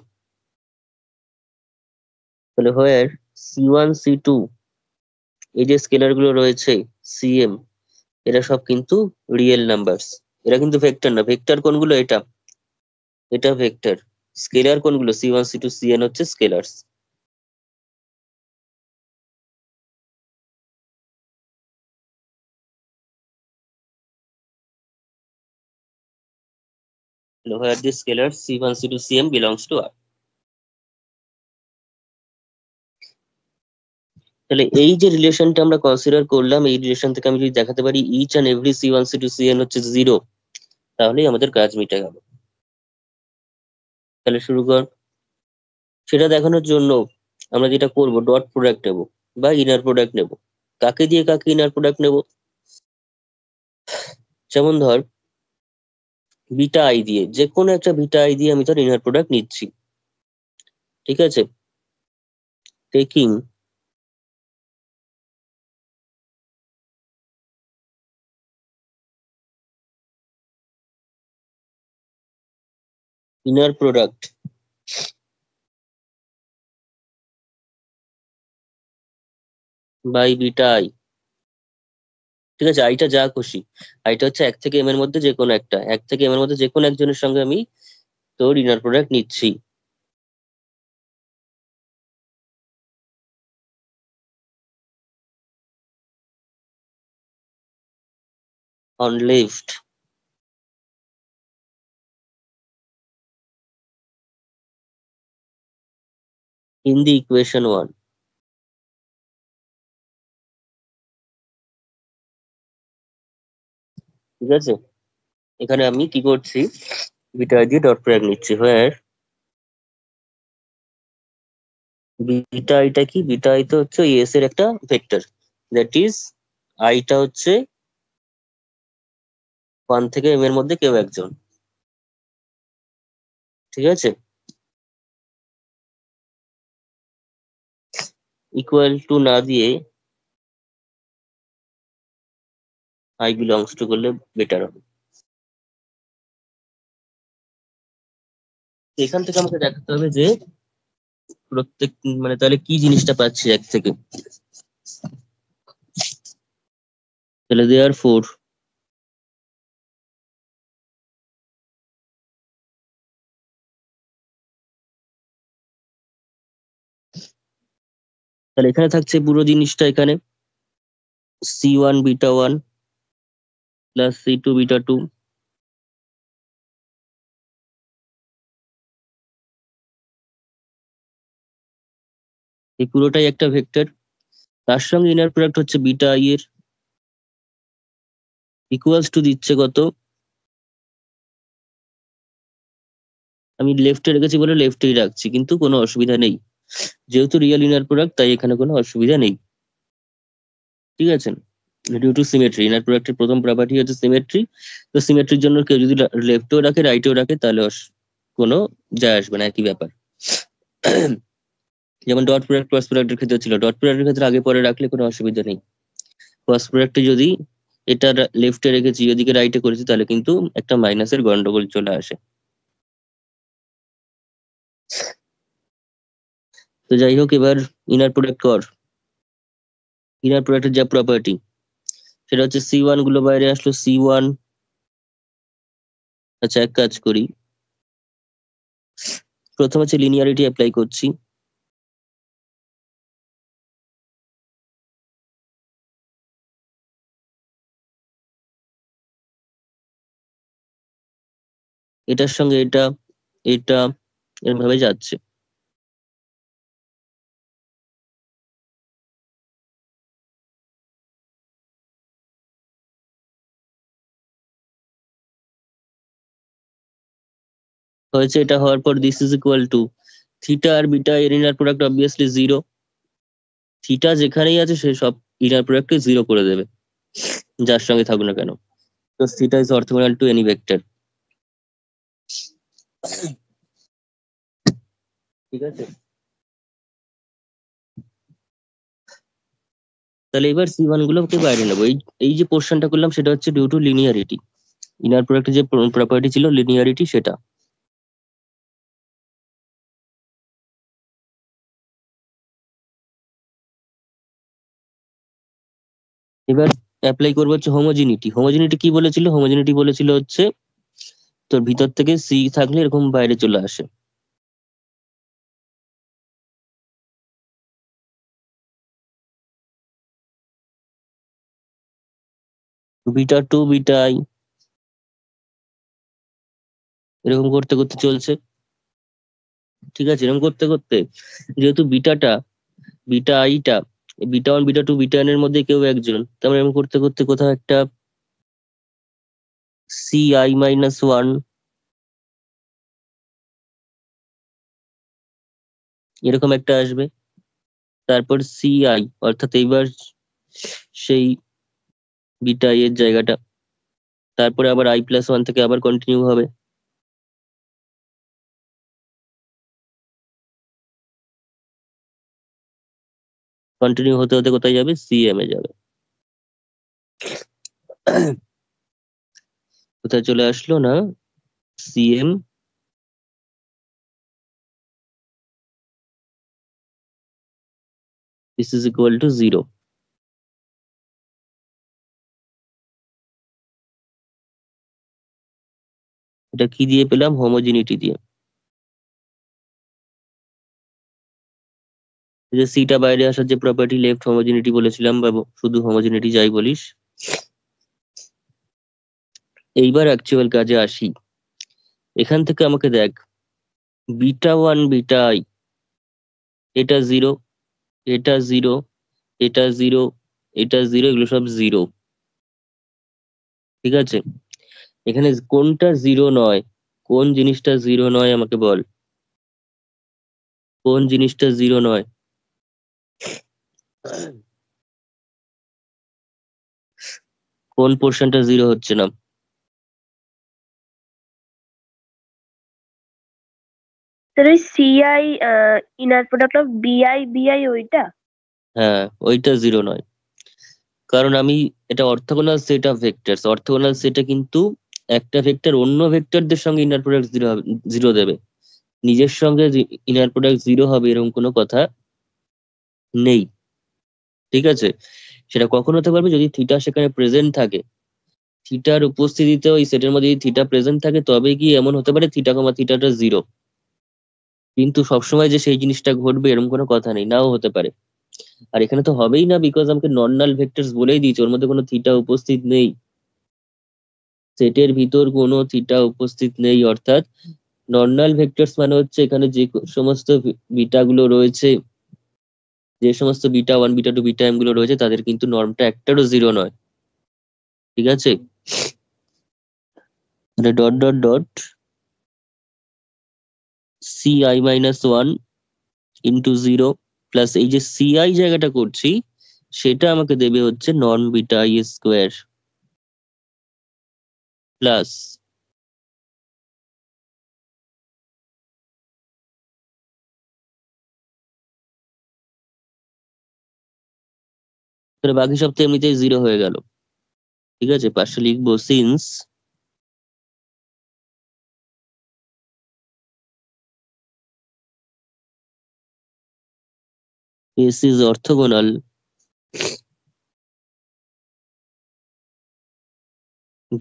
তাহলে হোয়ার C1 C2 এই যে স্কেলার গুলো রয়েছে Cm, এরা সব কিন্তু রিয়েল নাম্বারস। এরা কিন্তু ভেক্টর না। ভেক্টর কোনগুলো? এটা, এটা ভেক্টর। স্কেলার কোনগুলো? C1 C2 Cn হচ্ছে scalars. Where the scalar C1 C2 Cm belongs to R. তাহলে এই যে রিলেশনটা আমরা কনসিডার করলাম, এই রিলেশন থেকে আমি যদি দেখাতে পারি each and every C1 C2 Cn হচ্ছে জিরো, তাহলেই আমাদের কাজ মিটে গেল। তাহলে শুরু কর। সেটা দেখানোর জন্য আমরা যেটা করব, ডট প্রোডাক্ট নেব বা ইনার প্রোডাক্ট নেব। কাকে দিয়ে কাকে ইনার প্রোডাক্ট নেব? যেমন ধর বিটা আই দিয়ে, যে কোনো একটা বিটা আই দিয়ে আমি ধর ইনার প্রোডাক্ট নিচ্ছি। ঠিক আছে, taking inner product by beta I। ঠিক আছে, আইটা যা খুশি, আইটা হচ্ছে 1 থেকে m এর মধ্যে যে কোনো একটা, 1 থেকে m এর মধ্যে যে কোনো একজনের সঙ্গে আমি তোর ইনার প্রোডাক্ট নিচ্ছি। on left in the equation 1। ঠিক আছে, এখানে আমি কি করছি, বিটা আই দিয়ে ডট প্রোডাক্ট নিচ্ছি। হোয়ার বিটা আইটা কি? বিটা আই তো হচ্ছে এস এর একটা ভেক্টর, দ্যাট ইজ আইটা হচ্ছে 1 থেকে m এর মধ্যে কেউ একজন। ঠিক আছে, ইকুয়াল টু না দিয়ে আই বিলংস টু করলে বেটার হবে। এখান থেকে আমাকে দেখাতে হবে যে প্রত্যেক, মানে তাহলে কি জিনিসটা পাচ্ছি এক থেকে। তাহলে দেয়ার ফোর তাহলে এখানে থাকছে পুরো জিনিসটা, এখানে C1 beta 1 plus C2 beta 2 এই পুরোটাই একটা ভেক্টর। তার সঙ্গে ইনার প্রোডাক্ট হচ্ছে বিটা I এর ইকুয়ালস টু দিচ্ছে কত, আমি লেফটে রেখেছি বলে লেফটেই রাখছি, কিন্তু কোনো অসুবিধা নেই, যেহেতু রিয়েল ইনার প্রোডাক্ট তাই এখানে কোনো অসুবিধা নেই। ঠিক আছে, ডিউ টু সিমেট্রি, ইনার প্রোডাক্টের প্রথম প্রপার্টি হচ্ছে সিমেট্রি। তো সিমেট্রির জন্য কেউ যদি লেফটেও রাখে রাইটেও রাখে তাহলে কোনো যায় আসবে না, একই ব্যাপার। যেমন ডট প্রোডাক্ট ক্রস প্রোডাক্টের ক্ষেত্রে ছিল, ডট প্রোডাক্টের ক্ষেত্রে আগে পরে রাখলে কোনো অসুবিধা নেই। ক্রস প্রোডাক্টে যদি এটা লেফটে রেখেছি ওদিকে রাইটে করেছি তাহলে কিন্তু একটা মাইনাসের গন্ডগোল চলে আসে। তো যাই হোক, এবার ইনার প্রোডাক্ট কর। ইনার প্রোডাক্টের যা প্রপার্টি সেটা হচ্ছে C1 গুলো বাইরে আসলো, C1। আচ্ছা, এক কাজ করি, প্রথম হচ্ছে লিনিয়ারিটি অ্যাপ্লাই করছি। এটার সঙ্গে এটা এটা এরকম ভাবে যাচ্ছে। হয়েছে, এটা হওয়ার পর this is equal to theta আর বিটা এর inner product obviously zero. Theta যেখানেই আছে সে সব ইনার প্রোডাক্টকে জিরো করে দেবে, যার সঙ্গে থাকুক না কেন। তো theta is orthogonal to any vector. ঠিক আছে, তাহলে এবার C1 গুলোকে বাইরে নেবো। এই এই যে পোর্শনটা করলাম সেটা হচ্ছে ডিউ টু লিনিয়ারিটি, ইনার প্রোডাক্টের যে প্রপার্টি ছিল লিনিয়ারিটি সেটা। এবার অ্যাপ্লাই করবো হচ্ছে হোমোজিনিটি। হোমোজিনিটি কি বলেছিল, হোমোজিনিটি বলেছিল হচ্ছে তোর ভিতর থেকে C থাকলে এরকম বাইরে চলে আসে। বিটা 2 বিটা I এরকম করতে করতে চলছে। ঠিক আছে, এরকম করতে করতে যেহেতু বিটা আইটা বিটা 1 বিটা 2 বিটা n এর মধ্যে কেউ একজন, তারপরে এরকম করতে করতে কোথাও একটা CI-1 এরকম একটা আসবে, তারপর CI, অর্থাৎ এইবার সেই বিটা I এর জায়গাটা, তারপরে আবার I+1 থেকে আবার কন্টিনিউ হবে। কন্টিনিউ হতে হতে কোথায় যাবে, CM এ যাবে। কোথায় চলে আসলো না, CM this is equal to 0। এটা কি দিয়ে পেলাম, হোমোজিনিটি দিয়ে। এই যে সিটা বাইরে আসার যে প্রপার্টি লেফট হোমোজিনিটি বলেছিলাম, বা শুধু হোমোজিনিটি যাই বলিস। এইবার অ্যাকচুয়াল কাজে আসি। এখান থেকে আমাকে দেখ, বিটা 1 বিটা I এটা 0, এটা 0, এটা 0, এটা 0, এগুলো সব 0। ঠিক আছে, এখানে কোনটা 0 নয়, কোন জিনিসটা 0 নয় আমাকে বল, কোন জিনিসটা 0 নয়? কোন পোর্শনটা 0 হচ্ছে না? স্যার ওই সিআই ইনার প্রোডাক্ট অফ বিআই ওইটা। হ্যাঁ, ওইটা 0 নয়, কারণ আমি এটা orthogonal set of vectors. Orthogonal সেটে কিন্তু একটা ভেক্টর অন্য ভেক্টরদের সঙ্গে ইনার প্রোডাক্ট 0 দেবে, নিজের সঙ্গে ইনার প্রোডাক্ট 0 হবে এরকম কোনো কথা নেই। ঠিক আছে, সেটা কখন হতে পারবে? যদি থিটা সেখানে প্রেজেন্ট থাকে, থিটার উপস্থিতিতে ওই সেটের মধ্যে যদি থিটা প্রেজেন্ট থাকে তবে কি এমন হতে পারে থিটা কমা থিটাটা 0। কিন্তু সবসময় যে সেই জিনিসটা ঘটবে এরকম কোনো কথা নেই, নাও হতে পারে। আর এখানে তো হবেই না, বিকজ আমাকে নন নাল ভেক্টরস বলেই দিয়েছে ওর মধ্যে কোনো থিটা উপস্থিত নেই, সেটের ভিতর কোনো থিটা উপস্থিত নেই। অর্থাৎ নর্মাল ভেক্টরস মানে হচ্ছে এখানে যে সমস্ত বিটা গুলো রয়েছে, যে সমস্ত বিটা 1 বিটা 2 বিটা m গুলো রয়েছে তাদের কিন্তু নর্মটা একটারও 0 নয়। ঠিক আছে, তাহলে dot dot dot ci-1 into 0 plus এই যে ci জায়গাটা করছি সেটা আমাকে দেবে হচ্ছে norm beta i square plus তাহলে বাকি সব তো এমনিতেই 0 হয়ে গেল। ঠিক আছে, পাশে লিখবো since S is orthogonal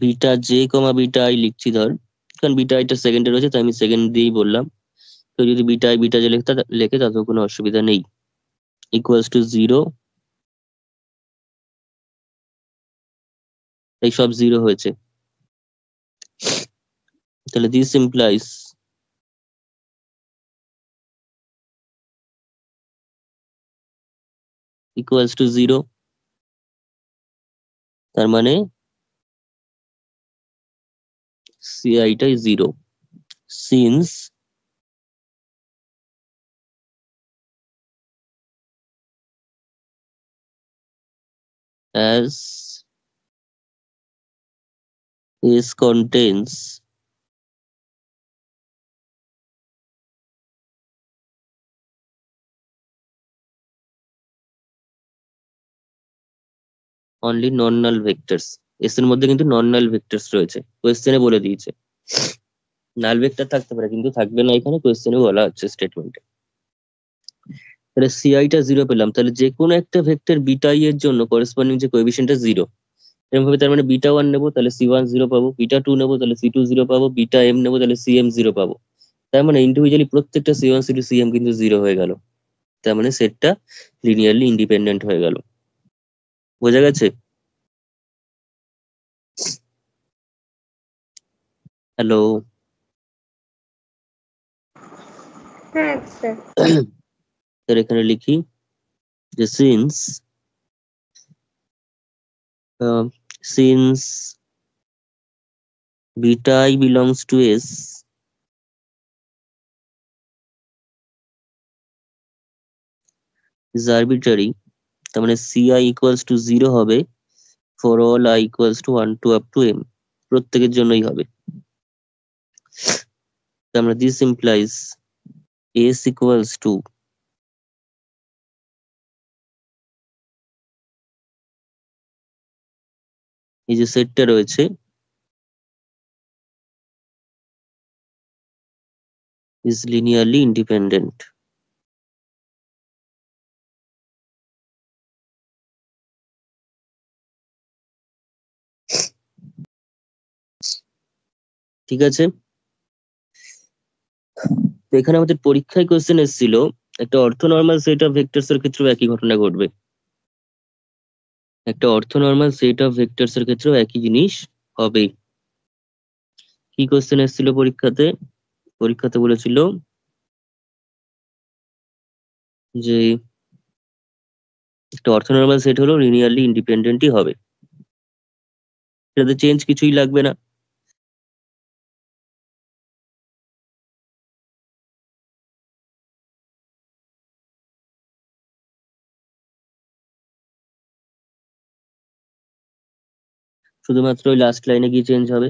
beta J comma beta I লিখছি ধর, কারণ বিটা আইটা সেকেন্ডে রয়েছে তাই আমি সেকেন্ড দিয়েই বললাম। তো যদি বিটা আই বিটা জে লেখে তাতেও কোনো অসুবিধা নেই, ইকুয়ালস টু 0। এই সব 0 হয়েছে, তাহলে দিস ইমপ্লাইজ ইকুয়ালস টু 0। তার মানে ci টাই 0, since as S contains only non-null vectors, S এর মধ্যে কিন্তু নন নাল ভেক্টরস রয়েছে, কোয়েশ্চেনে বলে দিয়েছে। নাল ভেক্টর থাকতে পারে কিন্তু থাকবে না, এখানে কোয়েশ্চেনে বলা হচ্ছে স্টেটমেন্টে। তাহলে সিআই টা 0 পেলাম, তাহলে যে কোনো একটা ভেক্টর বিটা i এর জন্য করেসপন্ডিং যে কোএফিসিয়েন্টটা 0। এরকম ভাবে তার মানে বিটা 1 নেবো তাহলে c1 0 পাবো, বিটা 2 নেবো তাহলে c2 0 পাবো, বিটা m নেবো তাহলে cm 0 পাবো। তার মানে ইন্ডিভিজুয়ালি প্রত্যেকটা c1 c2 cm কিন্তু 0 হয়ে গেল। তার মানে সেটটা লিনিয়ারলি ইন্ডিপেন্ডেন্ট হয়ে গেল। বোঝা গেছে? হ্যালো? হ্যাঁ স্যার। তার এখানে লিখি যে since beta I belongs to S is arbitrary, তার মানে ci equals to 0 হবে for all I equals to 1 to up to m, প্রত্যেকের জন্যই হবে। তার মানে this implies S equals to এই যে সেটটা রয়েছে is linearly independent। ঠিক আছে, তো এখানে আমাদের পরীক্ষায় কোশ্চেন এসেছিল একটা অর্থনর্মাল সেট অফ ভেক্টরস এর ক্ষেত্রেও একই ঘটনা ঘটবে, একটা অর্থনর্মাল সেট অফ ভেক্টরস এর ক্ষেত্রেও একই জিনিস হবে। কি কোশ্চেন এসেছিল পরীক্ষাতে? পরীক্ষাতে বলেছিল যে একটা অর্থনর্মাল সেট হলো লিনিয়ারলি ইন্ডিপেন্ডেন্টই হবে, এটাতে চেঞ্জ কিছুই লাগবে না। শুধুমাত্র ওই লাস্ট লাইনে গিয়ে চেঞ্জ হবে।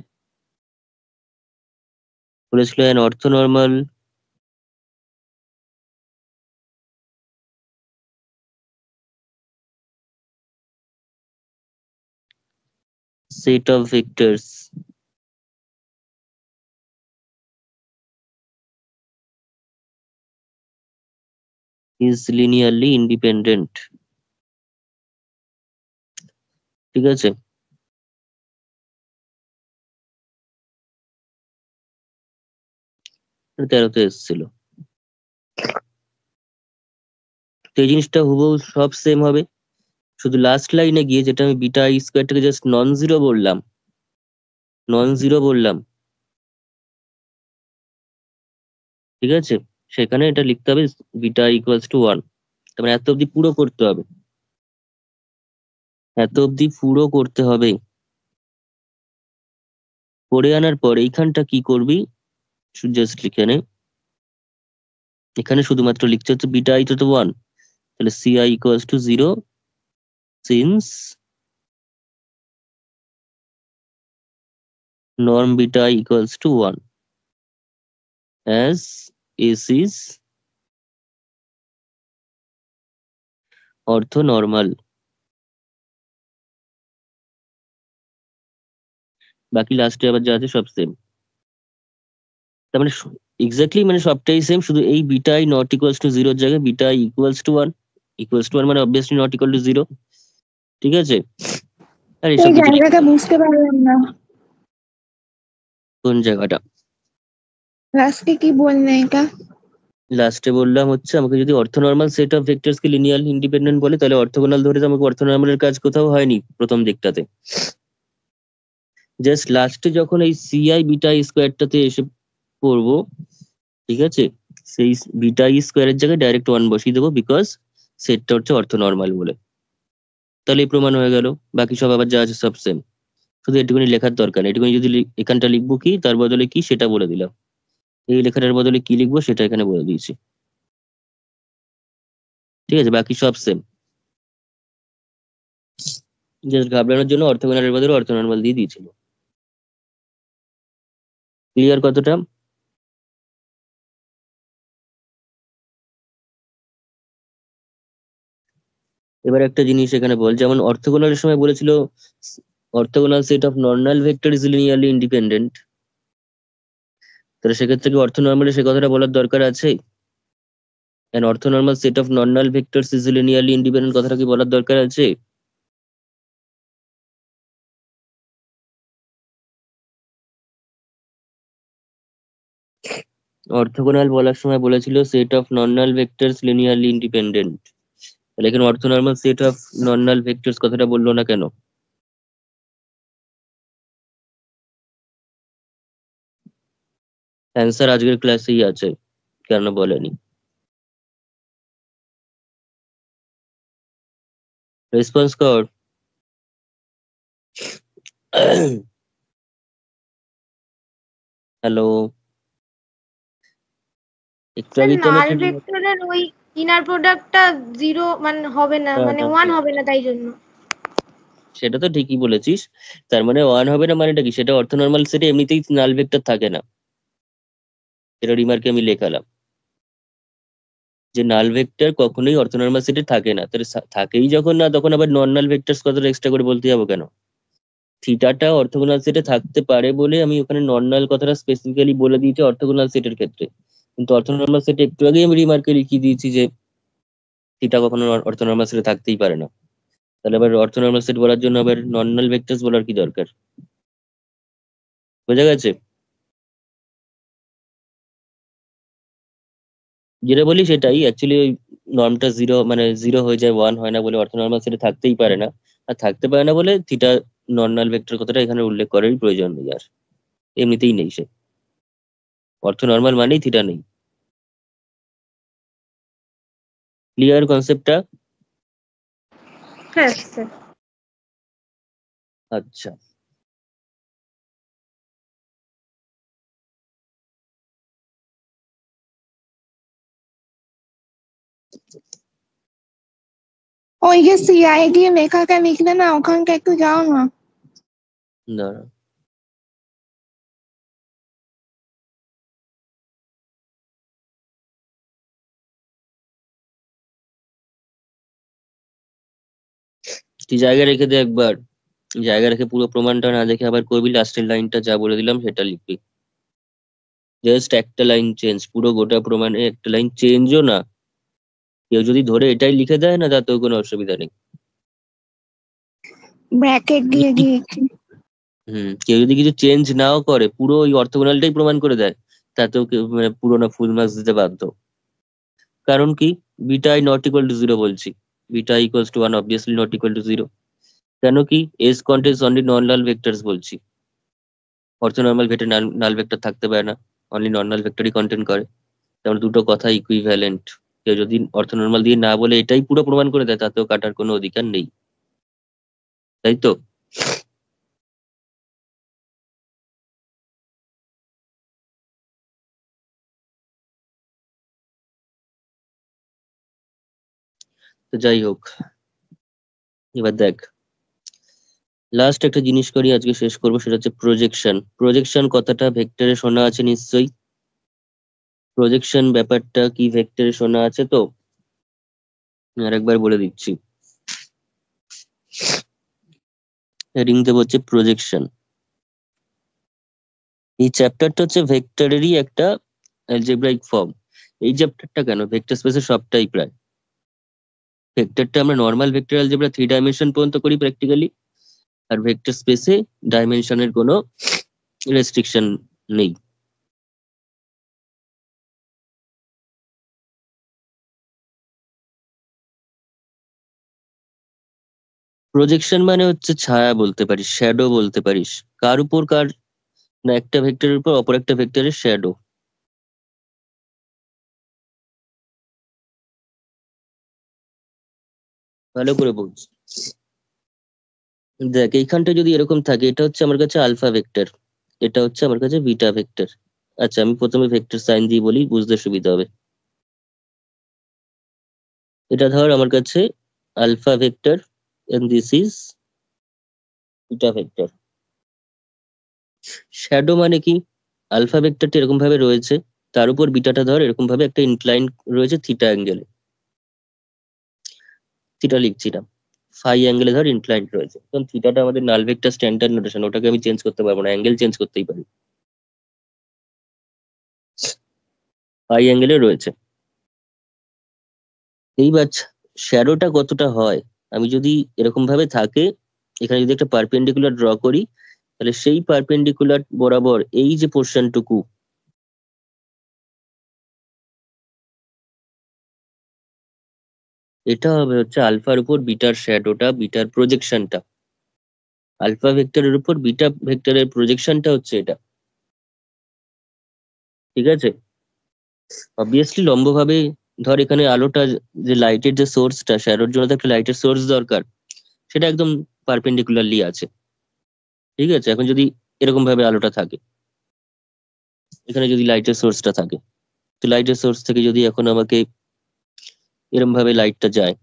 বলেছিল an অর্থনর্মাল set of vectors is linearly independent ঠিক আছে? এটা 13-তে এসেছিল। তো এই জিনিসটা হুবহু সব সেম হবে, শুধু লাস্ট লাইনে গিয়ে যেটা আমি বিটা আই স্কোয়ারটাকে জাস্ট নন জিরো বললাম, ঠিক আছে? সেখানে এটা লিখতে হবে বিটা ইকুয়ালস টু 1। তার মানে এত অব্দি পুরো করতে হবে, করে আনার পর এইখানটা কি করবি, জাস্ট লিখে নে। এখানে শুধুমাত্র লিখতে হচ্ছে বিটা আই তো 1, তাহলে c i equals to 0 since norm beta I equals to 1 as S is orthonormal। বাকি লাস্টে আবার যা আছে সব সেম। তার মানে এক্স্যাক্টলি মানে সবটাই সেম, শুধু এই beta I not equals to 0 জায়গায় বিটা আই ইকুয়ালস টু 1 মানে অবভিয়াসলি নট ইকুয়াল টু 0। ঠিক আছে? আর এই এসব কিছু জায়গাটা বুঝতে পারলাম না, কোন জায়গাটা? লাস্টে কি বললে এটা? লাস্টে বললাম হচ্ছে আমাকে যদি অর্থনর্মাল সেট অফ ভেক্টরস কে লিনিয়ারলি ইন্ডিপেন্ডেন্ট বলে তাহলে অর্থোগোনাল ধরে তো আমাকে অর্থনর্মালের কাজ কোথাও হয়নি প্রথম দিকটাতে। জাস্ট লাস্টে যখন এই সিআই বিটা আই স্কোয়ারটাতে এসে পড়বো, ঠিক আছে, সেই বিটা আই স্কোয়ারের জায়গায় ডাইরেক্ট 1 বসিয়ে দেবো, বিকজ সেটটা হচ্ছে অর্থনর্মাল বলে। তাহলে প্রমাণ হয়ে গেল। বাকি সব আবার যা আছে সব সেম, শুধু এটুকুনি লেখার দরকার নেই। এটুকুনি যদি এখানটা লিখবো কি, তার বদলে কি সেটা বলে দিলাম, এই লেখাটার বদলে কি লিখবো সেটা এখানে বলে দিয়েছি। ঠিক আছে? বাকি সব সেম, জাস্ট ঘাবড়ানোর জন্য অর্থগোনালের বদলে অর্থনর্মাল দিয়ে দিয়েছিল। ক্লিয়ার কতটা? এবার একটা জিনিস এখানে বল, যেমন অর্থগোনালের সময় বলেছিল orthogonal set of normal vector is linearly independent, তাহলে সেক্ষেত্রে কি অর্থনর্মালে সে কথাটা বলার দরকার আছে? an orthonormal set of non-null vectors is linearly independent কথাটা কি বলার দরকার আছে? অর্থগোনাল বলার সময় বলেছিল set of non null vectors linearly independent, তাহলে এখানে orthonormal set of non null vectors কথাটা বললো না কেন? অ্যান্সার আজকের ক্লাসেই আছে, কেন বলেনি? রেসপন্স কর। হ্যালো, একটু স্যার আগেই তো নাল আমাকে ভেক্টরের ওই ইনার প্রোডাক্টটা 0 মানে হবে না, মানে 1 হবে না, তাই জন্য। সেটা তো ঠিকই বলেছিস, তার মানে 1 হবে না মানেটা কি? সেটা অর্থনর্মাল সেটে এমনিতেই নাল ভেক্টর থাকে না, এটা রিমার্কে আমি লেখালাম যে নাল ভেক্টর কখনোই অর্থনর্মাল সেটে থাকে না। তাহলে থাকেই যখন না, তখন আবার নন নাল ভেক্টরস কথাটা এক্সট্রা করে বলতে যাবো কেন? থিটাটা অর্থগোনাল সেটে থাকতে পারে বলে আমি ওখানে নন নাল কথাটা স্পেসিফিক্যালি বলে দিয়েছি অর্থগোনাল সেটের ক্ষেত্রে, কিন্তু অর্থনর্মাল সেটে একটু আগেই আমি রিমার্কে লিখিয়ে দিয়েছি যে থিটা কখনো অর্থনর্মাল সেটে থাকতেই পারে না। তাহলে আবার অর্থনর্মাল সেট বলার জন্য আবার নন নাল ভেক্টরস বলার কি দরকার? বোঝা গেছে? যেটা বলি সেটাই অ্যাকচুয়ালি, ওই নর্মটা 0 মানে 0 হয়ে যায়, 1 হয় না বলে অর্থনর্মাল সেটে থাকতেই পারে না। আর থাকতে পারে না বলে থিটা নন নাল ভেক্টর কথাটা এখানে উল্লেখ করারই প্রয়োজন নেই আর, এমনিতেই নেই সে, অর্থনর্মাল মানেই থিটা নেই। ক্লিয়ার কনসেপ্টটা? হ্যাঁ স্যার। আচ্ছা, ওই যে সিআই দিয়ে লেখাটা লিখলে না, ওখানটা একটু যাও না। দাঁড়া। তুই জায়গা রেখে দে একবার, জায়গা রেখে পুরো প্রমাণটা না দেখে আবার করবি, লাস্টের লাইনটা যা বলে দিলাম সেটা লিখবি। জাস্ট একটা লাইন চেঞ্জ, পুরো গোটা প্রমাণে একটা লাইন চেঞ্জও না। কেউ যদি ধরে এটাই লিখে দেয় না, তাতেও কোনো অসুবিধা নেই। ব্র্যাকেট দিয়ে দিয়েছি। কেউ যদি কিছু চেঞ্জ নাও করে, পুরো ওই অর্থগোনালটাই প্রমাণ করে দেয়, তাতেও কেউ মানে পুরো না ফুল মার্কস দিতে বাধ্য। কারণ কি, beta I not equal to zero বলছি, beta I equals to one obviously not equal to zero. কেন কি, S contains only non null vectors বলছি, অর্থনর্মাল ভেক্টর নাল ভেক্টর থাকতে পারে না, অনলি নন নাল ভেক্টরই কন্টেন্ট করে। তেমন দুটো কথা ইকুইভ্যালেন্ট। কেউ যদি অর্থনর্মাল দিয়ে না বলে এটাই পুরো প্রমাণ করে দেয়, তাতেও কাটার কোনো অধিকার নেই, তাই তো? তো যাই হোক, এবার দেখ, লাস্ট একটা জিনিস করি, আজকে শেষ করবো, সেটা হচ্ছে প্রজেকশন। প্রজেকশন কথাটা ভেক্টরে শোনা আছে নিশ্চয়ই। প্রজেকশন ব্যাপারটা কি ভেক্টরে শোনা আছে তো? আর একবার বলে দিচ্ছি, হেডিং দেবো হচ্ছে প্রজেকশন। এই চ্যাপ্টারটা হচ্ছে ভেক্টরেরই একটা অ্যালজেব্রাইক ফর্ম। এই চ্যাপ্টারটা কেন, ভেক্টর স্পেসের সবটাই প্রায়। ভেক্টরটা আমরা নর্মাল ভেক্টর অ্যালজেব্রা 3 ডাইমেনশন পর্যন্ত করি প্র্যাকটিক্যালি, আর ভেক্টর স্পেসে ডাইমেনশনের কোনো রেস্ট্রিকশন নেই। প্রজেকশন মানে হচ্ছে ছায়া বলতে পারিস, শ্যাডো বলতে পারিস। কার উপর কার, না একটা ভেক্টরের উপর অপর একটা ভেক্টরের শ্যাডো। ভালো করে বলছি, দেখ এইখানটা যদি এরকম থাকে, এটা হচ্ছে আমার কাছে আলফা ভেক্টর, এটা হচ্ছে আমার কাছে বিটা ভেক্টর। আচ্ছা, আমি প্রথমে ভেক্টর সাইন দিয়ে বলি, বুঝতে সুবিধা হবে। এটা ধর আমার কাছে alpha vector, and this is beta vector. Shadow মানে কি, আলফা ভেক্টরটা এরকম ভাবে রয়েছে, তার উপর বিটাটা ধর এরকম ভাবে একটা ইনক্লাইন রয়েছে থিটা অ্যাঙ্গেলে, থিটা লিখছি না, ফাই অ্যাঙ্গেলে ধর ইনক্লাইন রয়েছে, কারণ থিটাটা আমাদের নাল ভেক্টর স্ট্যান্ডার্ড নোটেশন, ওটাকে আমি চেঞ্জ করতে পারবো না, অ্যাঙ্গেল চেঞ্জ করতেই পারি, ফাই অ্যাঙ্গেলে রয়েছে। এইবার শ্যাডোটা কতটা হয়, আমি যদি এরকম ভাবে থাকে, এখানে যদি একটা পারপেন্ডিকুলার ড্র করি, তাহলে সেই পারপেন্ডিকুলার বরাবর এই যে পোর্শনটুকু, এটা হবে হচ্ছে আলফার উপর বিটার শ্যাডোটা, বিটার প্রজেকশনটা। আলফা ভেক্টরের উপর বিটা ভেক্টরের প্রজেকশনটা হচ্ছে এটা, ঠিক আছে? অবভিয়াসলি লম্বভাবে ধর এখানে আলোটা, যে লাইটের যে সোর্সটা, শ্যাডোর জন্য তো একটা লাইটের সোর্স দরকার, সেটা একদম পারপেন্ডিকুলারলি আছে, ঠিক আছে? এখন যদি এরকম ভাবে আলোটা থাকে, এখানে যদি লাইটের সোর্সটা থাকে, তো লাইটের সোর্স থেকে যদি এখন আমাকে এরকম ভাবে লাইটটা যায়,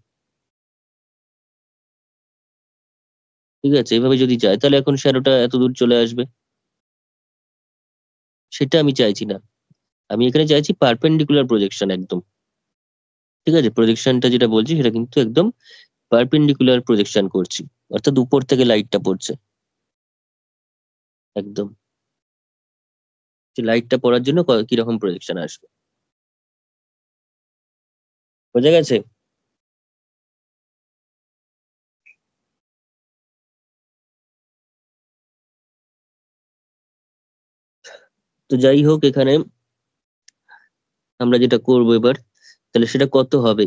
ঠিক আছে, এভাবে যদি যায়, তাহলে এখন শ্যাডোটা এত দূর চলে আসবে, সেটা আমি চাইছি না। আমি এখানে চাইছি পারপেন্ডিকুলার প্রজেকশন একদম, ঠিক আছে? প্রজেকশনটা যেটা বলছি সেটা কিন্তু একদম পারপেন্ডিকুলার প্রজেকশন করছি, অর্থাৎ উপর থেকে লাইটটা পড়ছে একদম, যে লাইটটা পড়ার জন্য কিরকম প্রজেকশন আসবে, বোঝা গেছে? তো যাই হোক, এখানে আমরা যেটা করবো এবার, তাহলে সেটা কত হবে,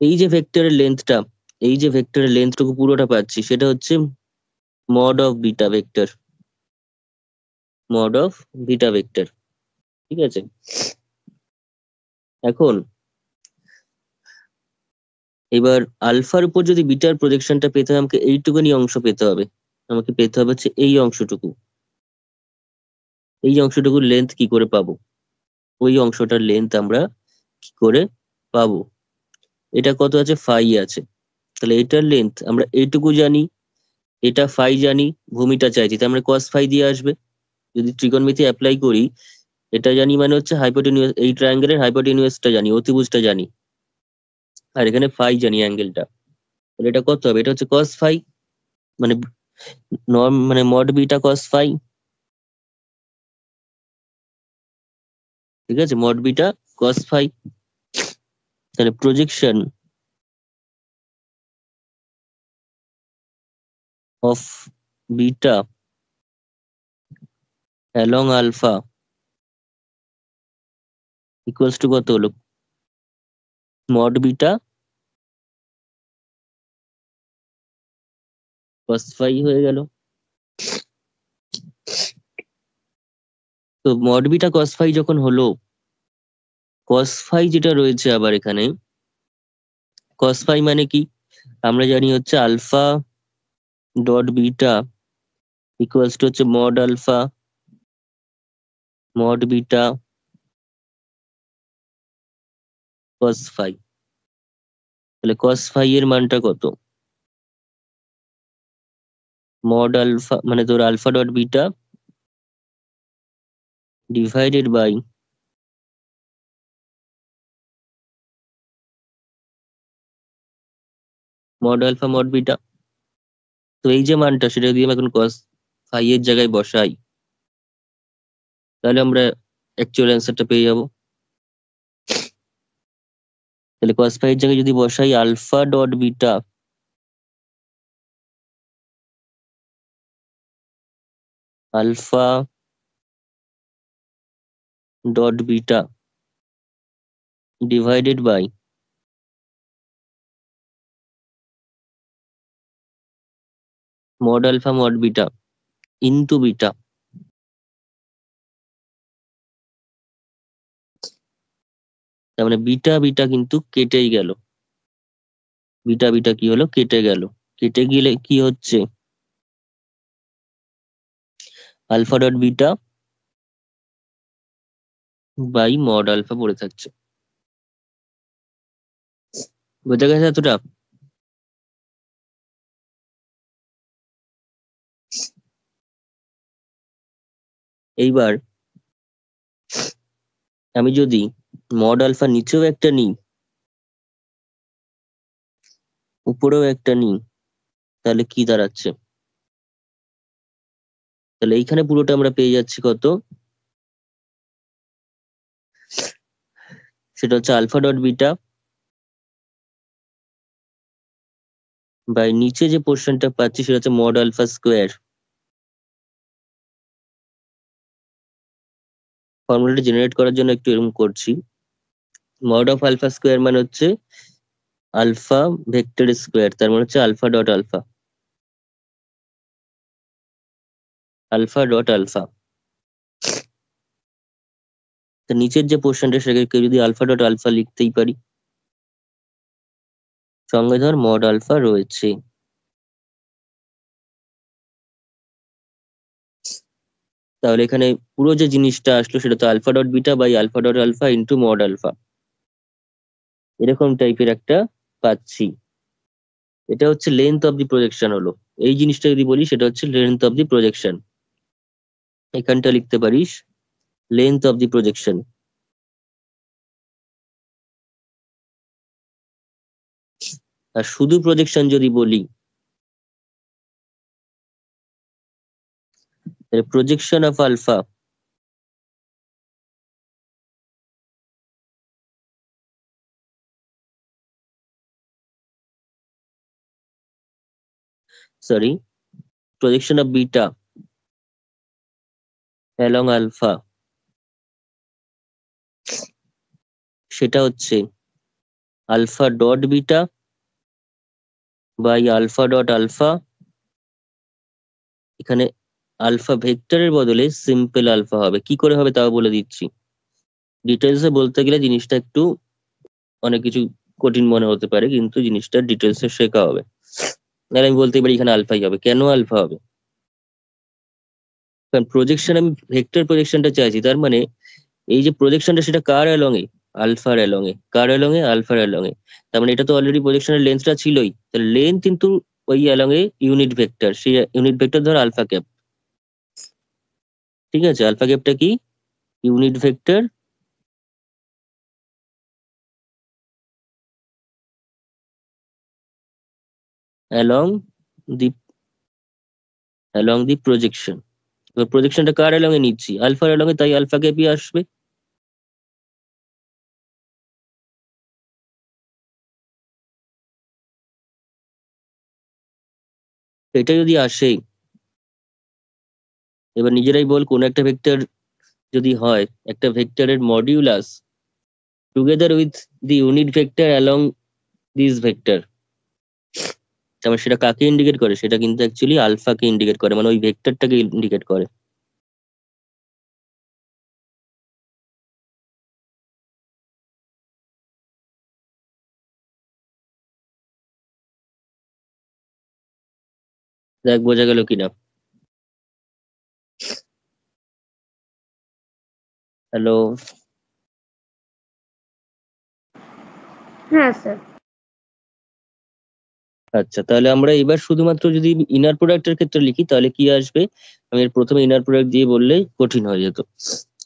এই যে ভেক্টরের লেন্থটা, এই যে ভেক্টরের লেন্থটুকু পুরোটা পাচ্ছি, সেটা হচ্ছে mod of beta vector, mod of beta vector, ঠিক আছে? এখন এবার আলফার উপর যদি বিটার প্রজেকশনটা পেতে হয়, আমাকে এইটুকুনি অংশ পেতে হবে, আমাকে পেতে হবে হচ্ছে এই অংশটুকু। এই অংশটুকুর লেন্থ কি করে পাবো, ওই অংশটার লেন্থ আমরা কি করে পাবো? এটা কত আছে, ফাই আছে, তাহলে এটার লেন্থ আমরা এইটুকু জানি, এটা ফাই জানি, ভূমিটা চাইছি, তার মানে কস ফাই দিয়ে আসবে। যদি ত্রিকোণমিতি অ্যাপ্লাই করি, এটা জানি মানে হচ্ছে হাইপোটেনিউস, এই ট্রায়াঙ্গেলের হাইপোটেনিউসটা জানি, অতিভুজটা জানি, আর এখানে ফাই জানি অ্যাঙ্গেলটা, তাহলে এটা কত হবে, এটা হচ্ছে কস ফাই, মানে নর্ম মানে মড বিটা কস ফাই, ঠিক আছে? Mod beta cos phi. তাহলে projection of beta along alpha equals to কত হলো, মড বিটা কস ফাই হয়ে গেল। তো মড বিটা কস ফাই যখন হলো, কস ফাই যেটা রয়েছে আবার এখানে, কস ফাই মানে কি আমরা জানি হচ্ছে alpha dot beta equals to হচ্ছে মড বিটা কস ফাই। তাহলে কস ফাই এর মানটা কত, মড আলফা মানে তোর alpha dot beta divided by mod alpha mod beta. তো এই যে মানটা সেটা যদি আমি এখন কস ফাই এর জায়গায় বসাই, তাহলে আমরা অ্যাকচুয়াল অ্যান্সারটা পেয়ে যাব। তাহলে কস ফাই এর জায়গায় যদি বসাই alpha dot beta alpha dot beta divided by mod alpha mod beta into beta, তার মানে বিটা বিটা কিন্তু কেটেই গেল, বিটা বিটা কি হলো, কেটে গেল। কেটে গেলে কি হচ্ছে, alpha dot beta by mod alpha পড়ে থাকছে। বোঝা গেছে এতটা? এইবার আমি যদি মড আলফা নিচেও একটা নিই উপরেও একটা নিই, তাহলে কি দাঁড়াচ্ছে, তাহলে এইখানে পুরোটা আমরা পেয়ে যাচ্ছি কত, সেটা হচ্ছে আলফা ডট বিটা বাই নিচে যে পোর্শনটা পাচ্ছি সেটা হচ্ছে মড আলফা স্কোয়ার। ফর্মুলাটা জেনারেট করার জন্য একটু এরকম করছি, মড অফ আলফা স্কোয়ার মানে হচ্ছে আলফা ভেক্টর স্কোয়ার, তার মানে হচ্ছে alpha dot alpha, alpha dot alpha. তো নিচের যে পোর্শনটা সেটাকে যদি আলফা ডট আলফা লিখতেই পারি, সঙ্গে ধর মড আলফা রয়েছে। তাহলে এখানে পুরো যে জিনিসটা আসলো সেটা তো alpha dot beta by alpha dot alpha into mod alpha, এরকম টাইপের একটা পাচ্ছি। এটা হচ্ছে লেন্থ অফ দি প্রজেকশন হলো, এই জিনিসটা যদি বলি সেটা হচ্ছে লেন্থ অফ দি প্রজেকশন। এখানটা লিখতে পারিস লেন্থ অফ দি প্রজেকশন। আর শুধু প্রজেকশন যদি বলি, তাহলে projection of alpha sorry projection of beta along alpha, সেটা হচ্ছে alpha dot beta by alpha dot alpha. এখানে আলফা ভেক্টরের বদলে সিম্পল আলফা হবে, কি করে হবে তাও বলে দিচ্ছি। ডিটেলসে বলতে গেলে জিনিসটা একটু অনেক কিছু কঠিন মনে হতে পারে, কিন্তু জিনিসটা ডিটেলসে শেখা হবে। তাহলে আমি বলতে পারি এখানে আলফাই হবে। কেন আলফা হবে, কারণ প্রজেকশন আমি ভেক্টর প্রজেকশনটা চাইছি, তার মানে এই যে প্রজেকশনটা সেটা কার অ্যালং এ, আলফার অ্যালং এ, কার অ্যালং এ, আলফার অ্যালং এ। তার মানে এটা তো অলরেডি প্রজেকশনের লেন্থটা ছিলই, তাহলে লেন্থ কিন্তু ওই অ্যালং এ ইউনিট ভেক্টর, সেই ইউনিট ভেক্টর ধর আলফা ক্যাপ। ঠিক আছে, আলফা ক্যাপটা কি, ইউনিট ভেক্টর অ্যালং দি প্রজেকশন। এবার প্রজেকশনটা কার অ্যালং এ নিচ্ছি, আলফার অ্যালং এ, তাই আলফা ক্যাপই আসবে। এটা যদি আসে, এবার নিজেরাই বল কোন একটা ভেক্টর যদি হয়, একটা ভেক্টরের modulus together with the unit vector along this vector, তারপর সেটা কাকে ইন্ডিকেট করে? সেটা কিন্তু অ্যাকচুয়ালি আলফাকে ইন্ডিকেট করে, মানে ওই ভেক্টরটাকে ইন্ডিকেট করে। দেখ বোঝা গেল কিনা? হ্যালো? হ্যাঁ স্যার। আচ্ছা, তাহলে আমরা এবার শুধুমাত্র যদি ইনার প্রোডাক্টের ক্ষেত্রে লিখি তাহলে কি আসবে? আমি এর প্রথমে ইনার প্রোডাক্ট দিয়ে বললে কঠিন হয়ে যেত।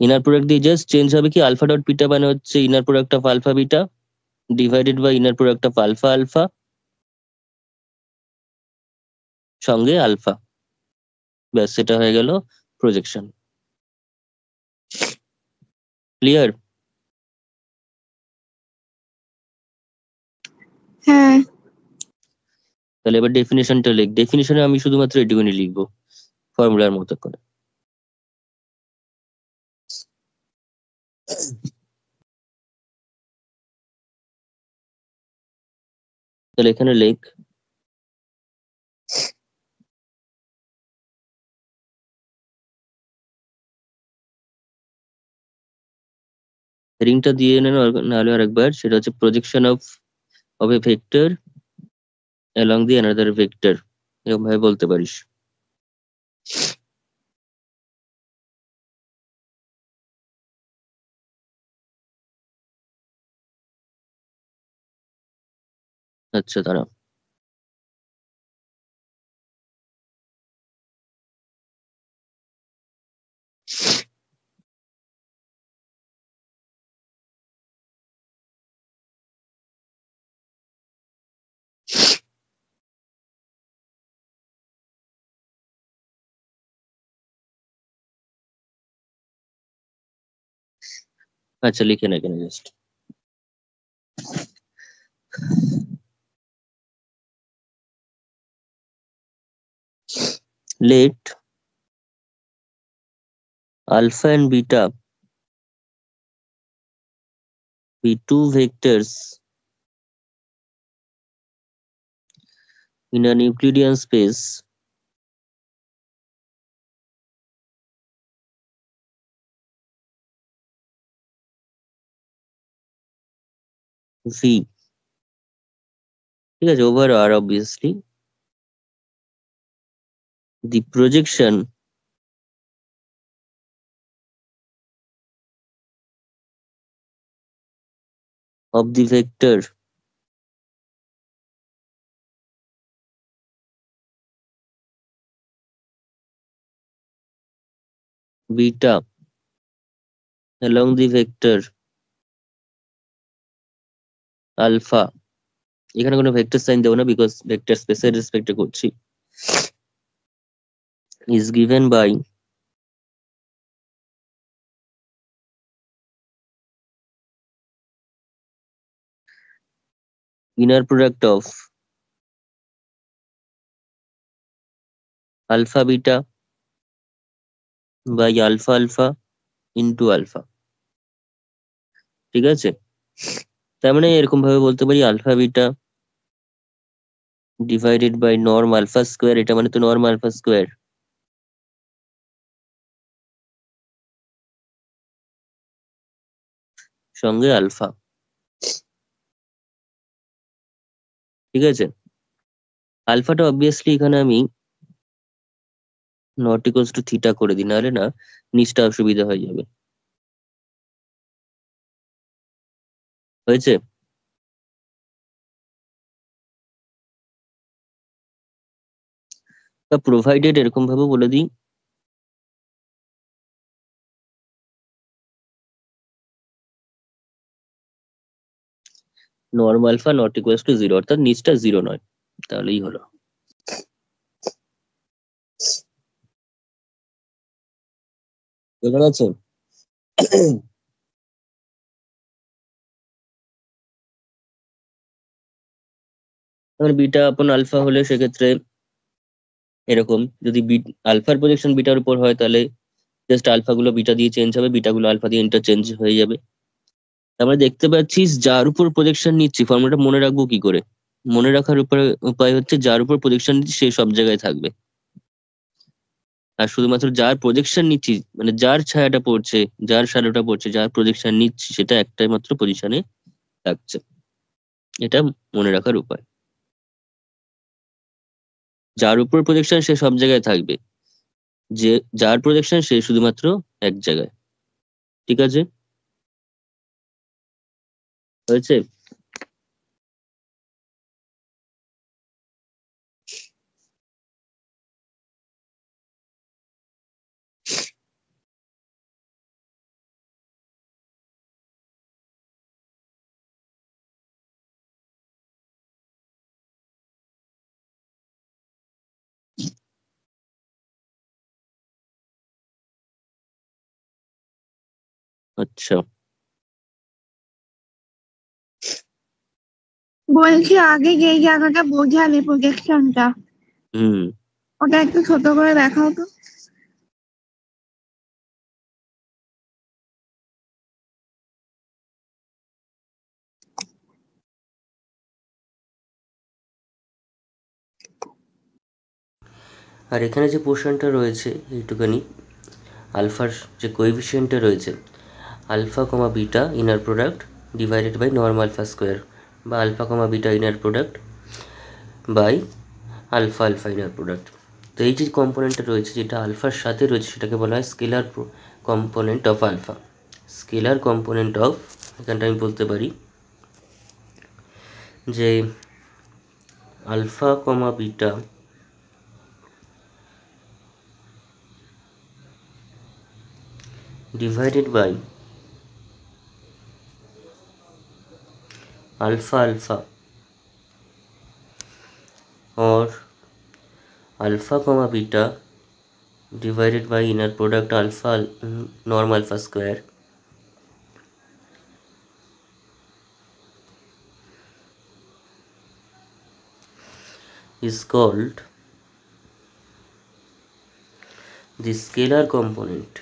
ইনার প্রোডাক্ট দিয়ে জাস্ট চেঞ্জ হবে কি, আলফা ডট বিটা মানে হচ্ছে inner product of alpha beta divided by inner product of alpha alpha সঙ্গে আলফা। ব্যাস, সেটা হয়ে গেল প্রজেকশন। ক্লিয়ার? হ্যাঁ। তাহলে এবার ডেফিনেশনটা লিখ। ডেফিনেশনে আমি শুধুমাত্র এটুকুনি লিখবো ফর্মুলার মতো করে। তাহলে এখানে লেখ হেডিংটা দিয়ে নেন নাহলে আরেকবার, সেটা হচ্ছে projection of A vector along the another vector, এরকম ভাবে বলতে পারিস। আচ্ছা দাঁড়া, আচ্ছা লিখে না এখানে just let alpha and beta be two vectors in an Euclidean space V, ঠিক আছে, over R obviously, the projection of the vector beta along the vector alpha, এখানে কোনো ভেক্টর সাইন দেবো না বিকজ ভেক্টর স্পেসের রেসপেক্টে করছি, is given by inner product of alpha beta by alpha alpha into alpha, ঠিক আছে? তার মানে এরকম ভাবে বলতে পারি alpha beta divided by norm alpha square, এটা মানে তো নর্ম আলফা স্কোয়ার সঙ্গে আলফা, ঠিক আছে? আলফাটা অবভিয়াসলি এখানে আমি নট ইকুয়ালস টু থিটা করে দিই, নাহলে না নিচটা অসুবিধা হয়ে যাবে। হয়েছে? তা প্রোভাইডেড এরকম ভাবে বলে দিই, norm alpha not equals to zero, অর্থাৎ নিচটা জিরো নয়, তাহলেই হলো। বোঝা গেছে? এবার বিটা আপন আলফা হলে সেক্ষেত্রে এরকম যদি আলফার প্রজেকশন বিটার উপর হয় তাহলে জাস্ট আলফা গুলো বিটা দিয়ে চেঞ্জ হবে, বিটা গুলো আলফা দিয়ে ইন্টারচেঞ্জ হয়ে যাবে। আমরা দেখতে পাচ্ছিস যার উপর প্রজেকশন নিচ্ছি, ফর্মুলাটা মনে রাখবো কি করে? মনে রাখার উপায় হচ্ছে যার উপর প্রজেকশন নিচ্ছি সে সব জায়গায় থাকবে, আর শুধুমাত্র যার প্রজেকশন নিচ্ছি মানে যার ছায়াটা পড়ছে, যার শ্যাডোটা পড়ছে, যার প্রজেকশন নিচ্ছি সেটা একটাই মাত্র পজিশনে থাকছে। এটা মনে রাখার উপায়। যার উপর প্রজেকশন সে সব জায়গায় থাকবে, যে যার প্রজেকশন সে শুধুমাত্র এক জায়গায়। ঠিক আছে, হয়েছে? আচ্ছা, বলছি আগে যে জায়গাটা বোঝালে প্রজেকশনটা, হুম। ওটা একটু ছোট করে দেখাও তো। আর এখানে যে পোর্শনটা রয়েছে এইটুখানি, আলফার যে কোএফিসিয়েন্টটা রয়েছে, alpha comma beta inner product divided by norm alpha square, বা alpha comma beta inner product by alpha alpha inner product. তো এই যে কম্পোনেন্টটা রয়েছে যেটা আলফার সাথে রয়েছে সেটাকে বলা হয় scalar component of alpha. Scalar component of, এখানটা আমি বলতে পারি যে alpha comma beta divided by alpha alpha or alpha comma beta divided by inner product alpha norm alpha square is called the scalar component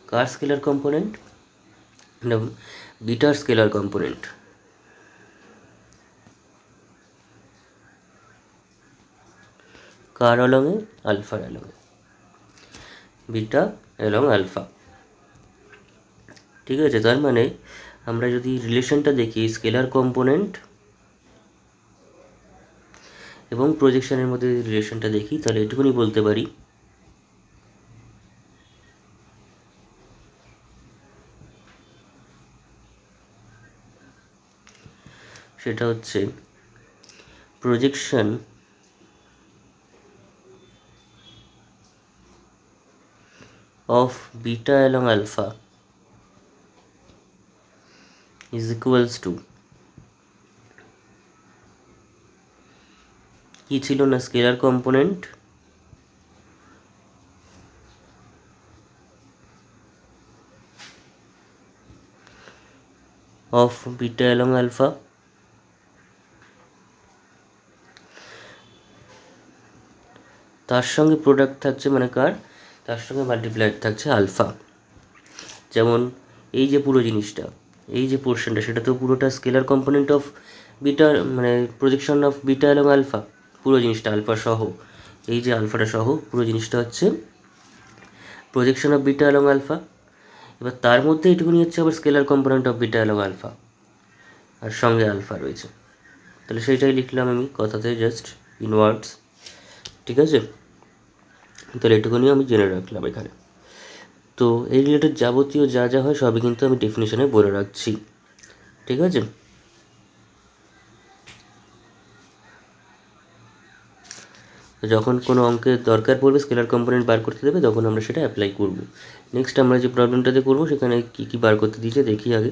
car scalar component না bitter scalar component. কার along এ? আলফার along এ, beta along alpha. ঠিক আছে, তার মানে আমরা যদি রিলেশনটা দেখি স্কেলার কম্পোনেন্ট এবং প্রজেকশনের মধ্যে রিলেশনটা দেখি তাহলে এটুকুনি বলতে পারি সেটা হচ্ছে projection of beta along alpha is equals to কি ছিল না scalar component of beta along alpha তার সঙ্গে প্রোডাক্ট থাকছে মানে কার, তার সঙ্গে মাল্টিপ্লায়ার থাকছে আলফা। যেমন এই যে পুরো জিনিসটা, এই যে পোর্শনটা সেটা তো পুরোটা স্কেলার কম্পোনেন্ট অফ বিটা মানে প্রজেকশন অফ বিটা এবং আলফা, পুরো জিনিসটা আলফা সহ, এই যে আলফাটা সহ পুরো জিনিসটা হচ্ছে প্রজেকশন অফ বিটা এবং আলফা। এবার তার মধ্যে এইটুকুনি হচ্ছে আবার স্কেলার কম্পোনেন্ট অফ বিটা এবং আলফা, আর সঙ্গে আলফা রয়েছে। তাহলে সেইটাই লিখলাম আমি কথাতে জাস্ট ইন ওয়ার্ডস। ঠিক আছে, তাহলে এটুকুনি আমি জেনে রাখলাম এখানে। তো এই রিলেটেড যাবতীয় যা যা হয় সবই কিন্তু আমি ডেফিনেশনে বলে রাখছি। ঠিক আছে, যখন কোনো অঙ্কের দরকার পড়বে স্কেলার কম্পোনেন্ট বার করতে দেবে তখন আমরা সেটা অ্যাপ্লাই করব। নেক্সট আমরা যে প্রবলেমটাতে করব সেখানে কি কি বার করতে দিয়েছে দেখি আগে।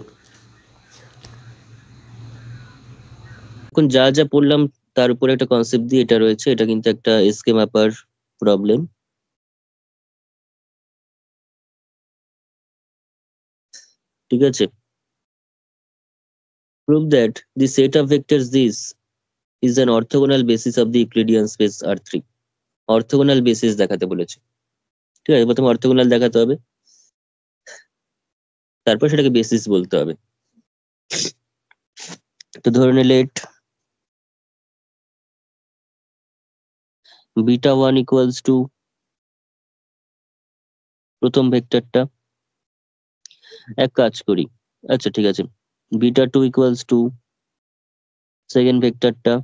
এখন যা যা পড়লাম তার উপরে একটা কনসেপ্ট দিয়ে এটা রয়েছে, এটা কিন্তু একটা এসকে ম্যাপার প্রবলেম। ঠিক আছে? Prove that the set of vectors this is an orthogonal basis of the Euclidean space R3. Orthogonal basis দেখাতে বলেছে, ঠিক আছে? প্রথমে অর্থোগোনাল দেখাতে হবে, তারপর সেটাকে বেসিস বলতে হবে। তো ধরে নিলে বিটা 1 ইকুয়ালস টু প্রথম ভেক্টরটা, এক কাজ করি, আচ্ছা ঠিক আছে, বিটা 2 ইকুয়ালস টু সেকেন্ড ভেক্টরটা,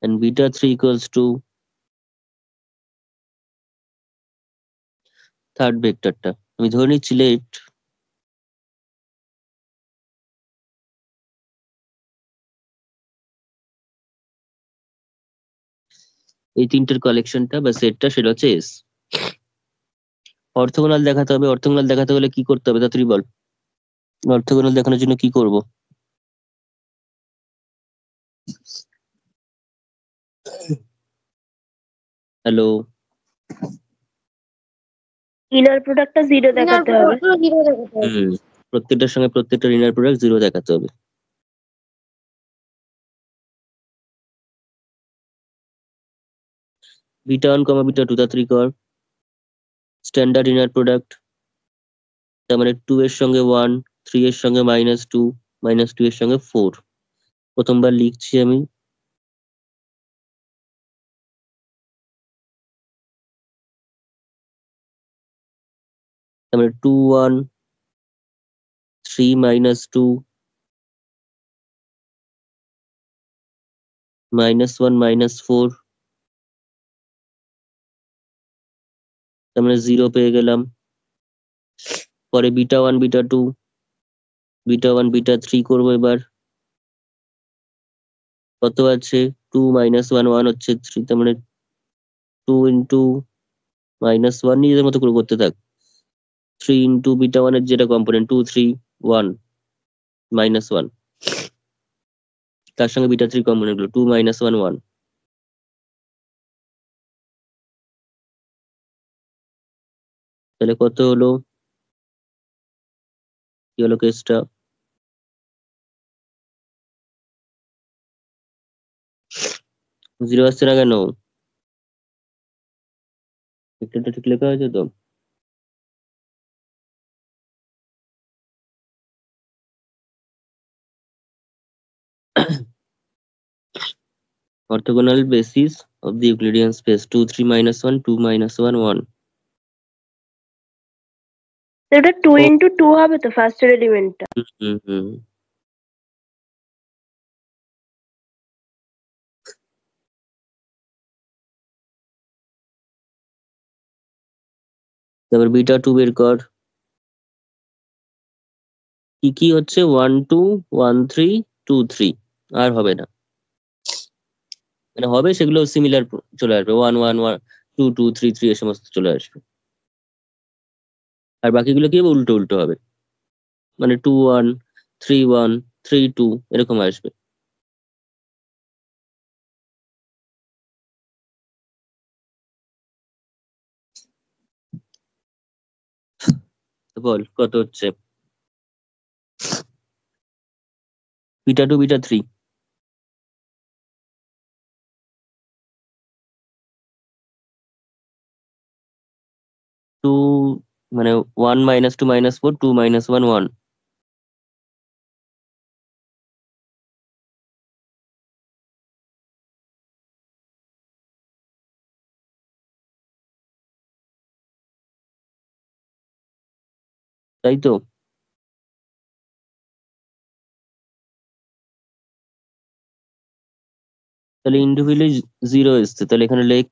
and beta 3 equals to third ভেক্টরটা। আমি ধরে নিচ্ছি লেট এই তিনটের কালেকশনটা বা সেটটা, সেটা হচ্ছে এস। অর্থোগোনাল দেখাতে হবে, অর্থোগোনাল দেখাতে হলে কি করতে হবে তাড়াতাড়ি বল। অর্থোগোনাল দেখানোর জন্য কি করব? হ্যালো, ইনার প্রোডাক্টটা 0 ইনার দেখাতে হবে। প্রোডাক্টটা 0 দেখাতে হবে। প্রত্যেকটার সঙ্গে প্রত্যেকটার ইনার প্রোডাক্ট 0 দেখাতে হবে। বিটা 1 কমা বিটা 2 তাড়াতাড়ি কর। স্ট্যান্ডার্ড ইনার প্রোডাক্ট, তার মানে 2 এর সঙ্গে 1, 3 এর সঙ্গে -2, -2 এর সঙ্গে 4। প্রথমবার লিখছি আমি, তার মানে 2 1 3 -2 -1 -4, তার মানে 0 পেয়ে গেলাম। পরে বিটা 1 বিটা 2, বিটা 1 বিটা 3 করবো এবার। কত আছে? 2 -1 1 হচ্ছে 3, তার মানে 2 ইন্টু -1, নিজেদের মতো করে করতে থাক। 3 ইন্টু বিটা 1 এর যেটা কম্পোনেন্ট 2 3 1 -1, তার সঙ্গে বিটা 3 কম্পোনেন্ট গুলো 2 -1 1, তাহলে কত হলো? কি হলো কেসটা? জিরো আসছে না কেন? ভেক্টরটা ঠিক লেখা হয়েছে তো? orthogonal basis of the Euclidean space 2 3 -1 2 -1 1। এটা 2 ও, ইন্টু 2 হবে তো ফার্স্টের এলিমেন্টটা। হুম হুম। তারপর বিটা 2 বের কর। কি কি হচ্ছে? 1 2 1 3 2 3, আর হবে না, মানে হবে সেগুলো সিমিলার চলে আসবে, 1 1 1 2 2 3 3 এ সমস্ত চলে আসবে। আর বাকিগুলো কি হবে? উল্টো উল্টো হবে, মানে 2 1 3 1 3 2 এরকম আসবে। তো বল কত হচ্ছে? বিটা 2 বিটা 3, 2 মানে 1 -2 -4 2 -1 1, তাই তো? তাহলে ইন্ডিভিজুয়ালি 0 এসছে, তাহলে এখানে লেখ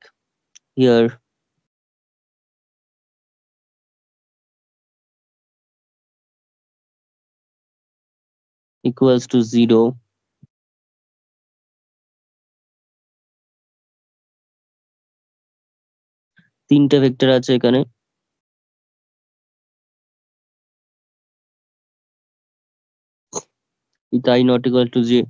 হিয়ার equals to 0। তিনটে ভেক্টর আছে এখানে, তাই not equal to 0।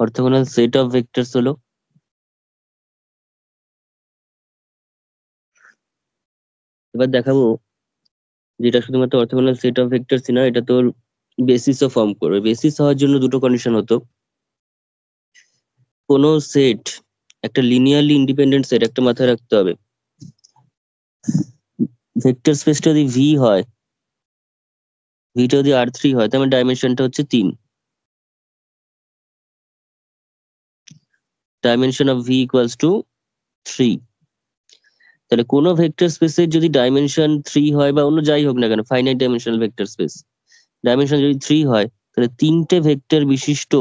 Orthogonal set of vectors হলো এবার দেখাবো যেটা শুধুমাত্র অর্থগোনাল সেট অফ ভেক্টরস না, এটা তোর বেসিসও ফর্ম করবে। বেসিস হওয়ার জন্য দুটো কন্ডিশন হতো। কোনো সেট, একটা লিনিয়ারলি ইন্ডিপেন্ডেন্ট সেট, একটা মাথায় রাখতে হবে, ভেক্টর স্পেসটা যদি ভি হয়, ভিটা যদি R3 হয়, তার মানে ডাইমেনশনটা হচ্ছে 3। Dimension of V equals to 3। তাহলে কোনো ভেক্টর স্পেসের যদি ডাইমেনশন 3 হয়, বা অন্য যাই হোক না কেন, finite dimensional vector space, dimension যদি 3 হয়, তাহলে তিনটে ভেক্টর বিশিষ্ট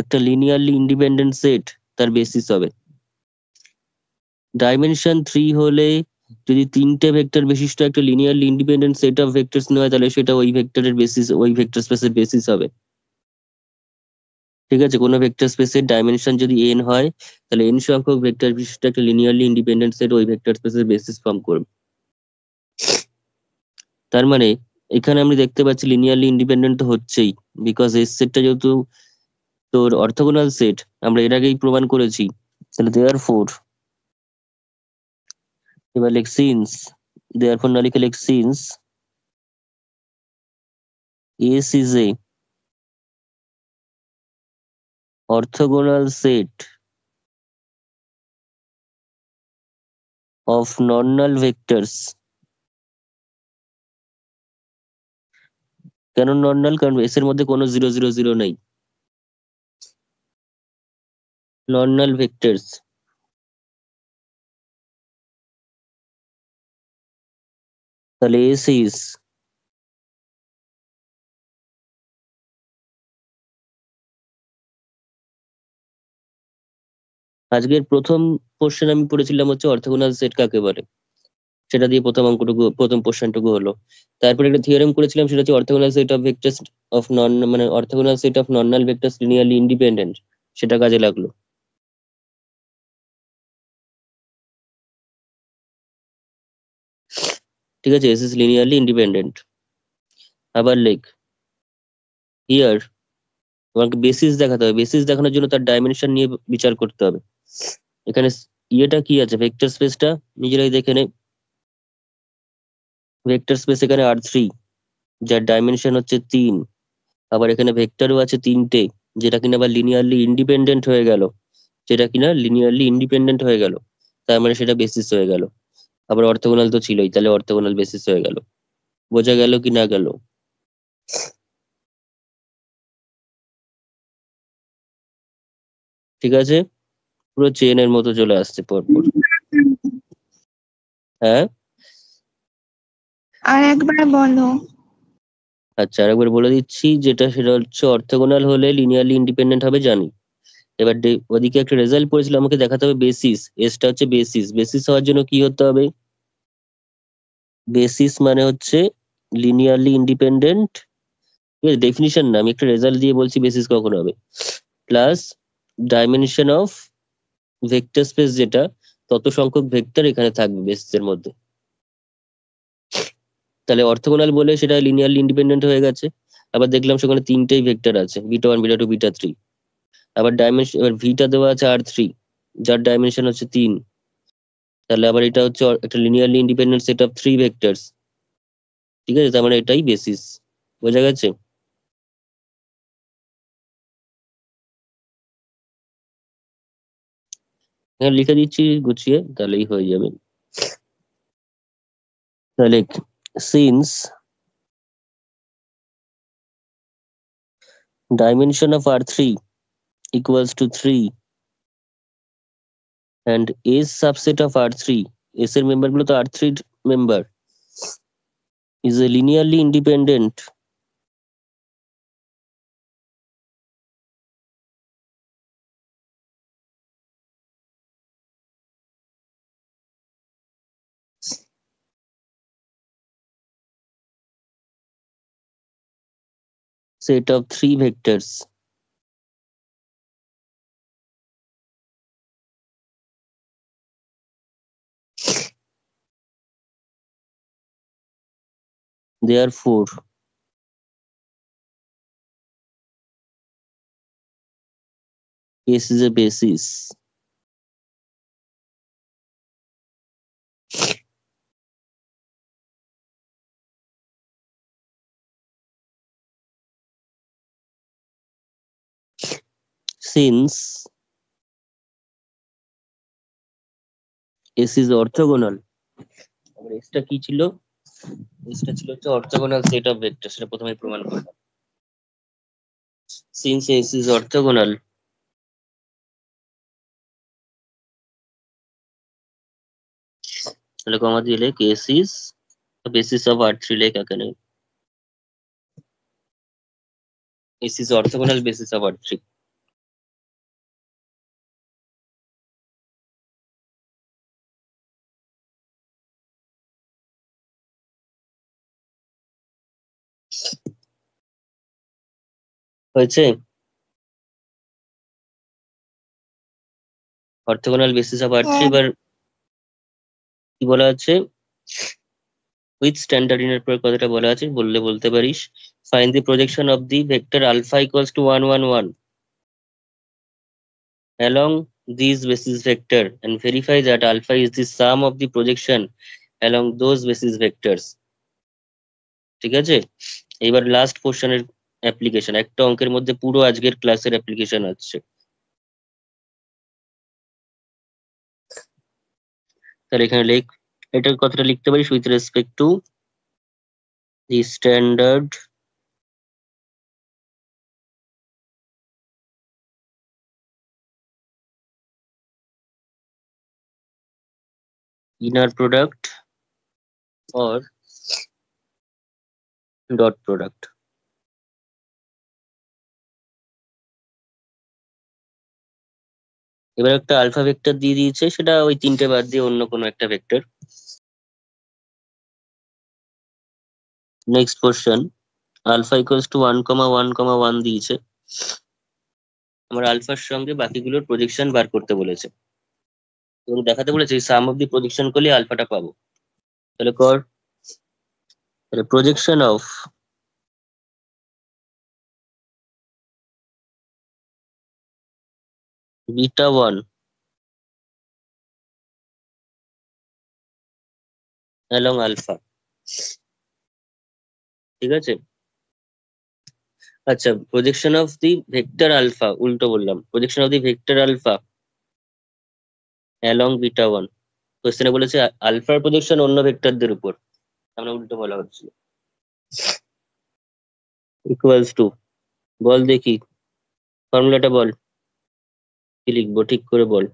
একটা লিনিয়ারলি ইন্ডিপেন্ডেন্ট সেট তার বেসিস হবে। ডাইমেনশন 3 হলে যদি তিনটে ভেক্টর বিশিষ্ট একটা linearly independent set of vectors নেওয়া হয়, তাহলে সেটা ওই ভেক্টরের বেসিস, ওই ভেক্টর স্পেসের বেসিস হবে। ঠিক আছে, কোনো ভেক্টর স্পেসের ডাইমেনশন যদি n হয়, তাহলে n সংখ্যক ভেক্টর বিশিষ্ট একটা লিনিয়ারলি ইন্ডিপেন্ডেন্ট সেট ওই ভেক্টর স্পেসের বেসিস ফর্ম করবে। তার মানে এখানে আমি দেখতে পাচ্ছি লিনিয়ারলি ইন্ডিপেন্ডেন্ট তো হচ্ছেই, বিকজ এস সেটটা যেহেতু তোর অর্থগোনাল সেট, আমরা এর আগেই প্রমাণ করেছি। তাহলে দেয়ারফোর, এবার লেখ সিন্স, দেয়ারফোর না লিখে লেখ since S is a orthogonal set of non-null vectors। কেন নন নাল? কারণ এস এর মধ্যে কোনো 0 0 0 নেই, নন নাল ভেক্টরস। তাহলে এস ইজ আজকের প্রথম পোর্শন আমি পড়েছিলাম হচ্ছে অর্থগোনাল সেট কাকে বলে, সেটা দিয়ে প্রথম অঙ্কটুকু, প্রথম পোর্শনটুকু হলো। তারপরে একটা থিওরেম করেছিলাম, সেটা হচ্ছে orthogonal set of vectors of non, মানে orthogonal set of non null vectors linearly independent, সেটা কাজে লাগলো। ঠিক আছে, এস ইজ লিনিয়ারলি ইন্ডিপেন্ডেন্ট। আবার লেখ হিয়ার, তোমাকে বেসিস দেখাতে হবে। বেসিস দেখানোর জন্য তার ডাইমেনশন নিয়ে বিচার করতে হবে। এখানে ইয়েটা কি আছে, ভেক্টর স্পেসটা নিজেরাই দেখে নে। ভেক্টর স্পেস এখানে R3, যার ডাইমেনশন হচ্ছে 3। আবার এখানে ভেক্টরও আছে 3টে, যেটা কিনা আবার লিনিয়ারলি ইন্ডিপেন্ডেন্ট হয়ে গেল, তার মানে সেটা বেসিস হয়ে গেল। আবার অর্থগোনাল তো ছিলই, তাহলে অর্থগোনাল বেসিস হয়ে গেল। বোঝা গেল কি না গেল? ঠিক আছে, পুরো চেনের মতো চলে আসছে পরপর। হ্যাঁ, আর একবার বলো। আচ্ছা আরেকবার বলে দিচ্ছি, যেটা সেটা হচ্ছে অর্থগোনাল হলে লিনিয়ারলি ইন্ডিপেন্ডেন্ট হবে জানি। এবার ওদিকে একটা রেজাল্ট পড়েছিল, আমাকে দেখাতে হবে বেসিস। এসটা হচ্ছে বেসিস। বেসিস হওয়ার জন্য কি হতে হবে? বেসিস মানে হচ্ছে লিনিয়ারলি ইন্ডিপেন্ডেন্ট, ঠিক আছে, ডেফিনিশন না, আমি একটা রেজাল্ট দিয়ে বলছি বেসিস কখন হবে। Plus dimension of vector space, যেটা তত সংখ্যক ভেক্টর এখানে থাকবে বেসিসের মধ্যে। তাহলে অর্থগোনাল বলে সেটা লিনিয়ারলি ইন্ডিপেন্ডেন্ট হয়ে গেছে। আবার দেখলাম সেখানে তিনটেই ভেক্টর আছে, β1 β2 β3। আবার ডাইমেনশন, এবার ভিটা দেওয়া আছে R3, যার ডাইমেনশন হচ্ছে 3। তাহলে আবার এটা হচ্ছে একটা linearly independent set of 3 vectors. ঠিক আছে, তার মানে এটাই বেসিস। বোঝা গেছে? হ্যাঁ, লিখে দিচ্ছি গুছিয়ে, তাহলেই হয়ে যাবে। তাহলে since dimension of R3 equals to 3 and S subset of R3, S এর মেম্বার গুলো তো R3 member, is a linearly independent set of 3 vectors. Therefore S is a basis. Since S is orthogonal, আমার S টা কি ছিল? S টা ছিল হচ্ছে orthogonal set of vectors, সেটা প্রথমে প্রমাণ করলাম। Since S is orthogonal, তাহলে কমা দিয়ে লেখ S is the basis of R3, লেখ এখানে S is orthogonal basis of R3. হয়েছে? Orthogonal basis of R3। হ্যাঁ। এবার কি বলা আছে? উইথ স্ট্যান্ডার্ড ইনার প্রোডাক্ট কথাটা বলা আছে, বললে বলতে পারিস। Find the projection of the vector alpha equals to 1 1 1 along these basis vector and verify that alpha is the sum of the projection along those basis vectors. ঠিক আছে, এবার last পোর্শনের application, একটা অঙ্কের মধ্যে পুরো আজকের ক্লাসের অ্যাপ্লিকেশন আছে। তাহলে এখানে লেখ, এটার কথাটা লিখতে পারিস with respect to the standard inner product or dot product. এবার একটা আলফা ভেক্টর দিয়ে দিয়েছে, সেটা ওই তিনটে বাদ দিয়ে অন্য কোনো একটা vector. Next question, alpha equals to 1 1 1 দিয়েছে, আমার আলফার সঙ্গে বাকিগুলোর প্রজেকশন বার করতে বলেছে এবং দেখাতে বলেছে সাম অফ দি প্রজেকশন করলে আলফাটা পাবো। তাহলে কর, তাহলে projection of beta 1 along alpha. ঠিক আছে, আচ্ছা, projection of the vector alpha, উল্টো বললাম, projection of the vector alpha along beta 1। কোশ্চেনে বলেছে আলফার প্রজেকশন অন্য ভেক্টরদের উপর, আমরা উল্টো বলা হচ্ছিল। ইকুয়ালস টু, বল দেখি ফর্মুলাটা বল, কি লিখবো ঠিক করে বল।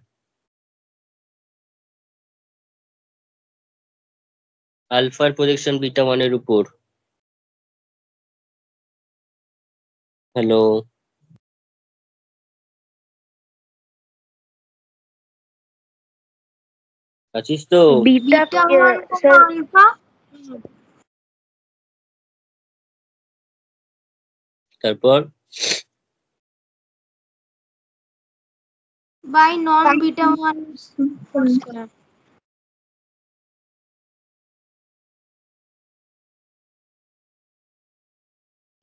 আলফার প্রজেকশন বিটা 1 এর উপর, হ্যালো, আছিস তো? বিটা বিটা 1 স্যার আলফা তারপর বাই নন বিটা 1 হোল স্কয়ার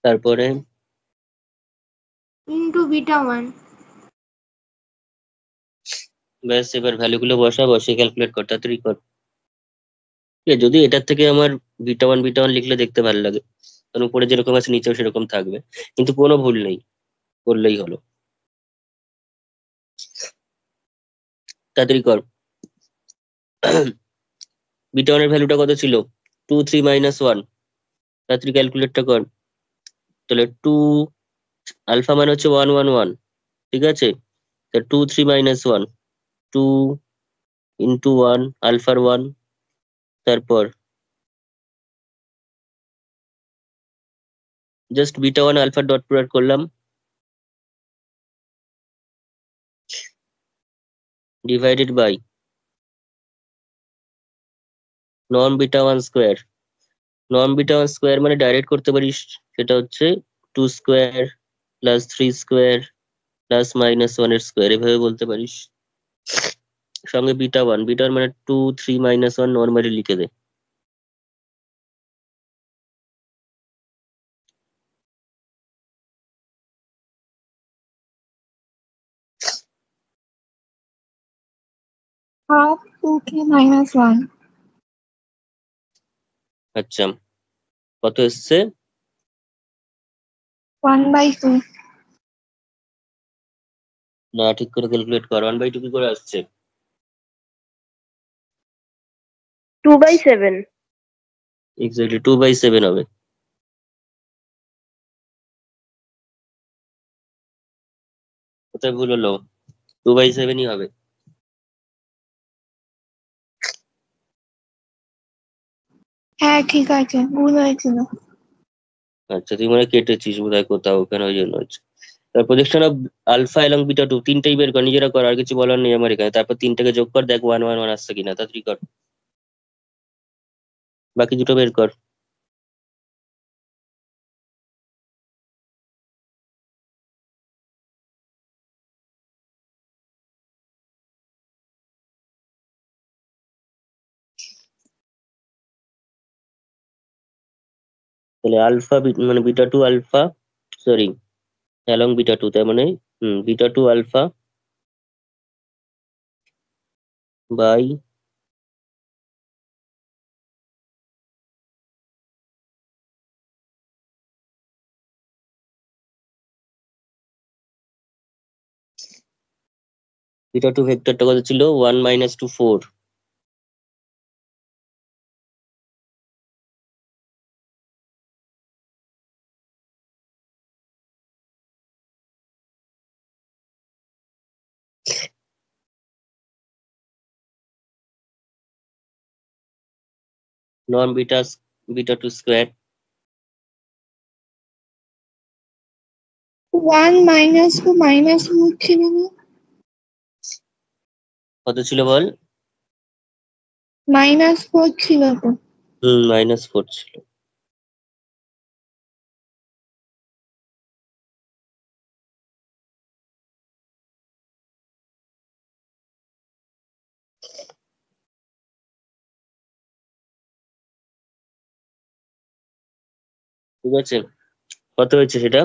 তারপরে ইনটু বিটা 1। ব্যাস, এবার ভ্যালুগুলো বসা, বসে ক্যালকুলেট কর, তাড়াতাড়ি কর। ঠিক আছে, যদি এটার থেকে আমার বিটা 1 লিখলে দেখতে ভালো লাগে, কারণ উপরে যেরকম আছে নিচেও সেরকম থাকবে, কিন্তু কোনো ভুল নেই, করলেই হলো। তাড়াতাড়ি কর। বিটা 1 এর ভ্যালুটা কত ছিল? 2 3 -1। তাড়াতাড়ি ক্যালকুলেটটা কর। তাহলে 2, আলফা মানে হচ্ছে 1 1 1, ঠিক আছে, তা 2 3 -1, 2 ইন্টু 1 আলফার 1, তারপর just beta 1 alpha dot product করলাম, ডিভাইডেড বাই নন বিটা 1 স্কোয়ার। নন বিটা 1 স্কোয়ার মানে ডাইরেক্ট করতে পারিস, সেটা হচ্ছে 2 স্কোয়ার প্লাস 3 স্কোয়ার প্লাস -1 এর স্কোয়ার, এভাবে বলতে পারিস। সঙ্গে বিটা 1 মানে 2 3 -1 নর্মালি লিখে দে। half 2k minus 1. আচ্ছা, কত এসছে? 1/2. না, ঠিক করে ক্যালকুলেট কর। 1/2 কি করে আসছে? 2/7. এক্স্যাক্টলি 2/7 হবে। কোথায় ভুল হলো? 2/7ই হবে। হ্যাঁ ঠিক আছে, ভুল হয়েছিল। আচ্ছা, তুই মানে কেটেছিস বোধহয় কোথাও, ওখানে ওই জন্য হচ্ছে। তারপর প্রজেকশন অফ আলফা এবং বিটা টু, তিনটেই বের কর, নিজেরা কর, আর কিছু বলার নেই আমার এখানে। তারপর তিনটাকে যোগ কর, দেখ 1 1 1 আসছে কিনা, তাড়াতাড়ি কর। বাকি দুটো বের কর। তাহলে আলফা মানে beta two alpha, sorry, along beta two, তার মানে beta two alpha by beta two ভেক্টরটা কত ছিল? 1 - 2 4। নন beta beta two square 1 minus 2 minus 4 ছিল না? কত ছিল বল? -4 ছিল তো। -4 ছিল। ঠিক আছে, কত হয়েছে সেটা?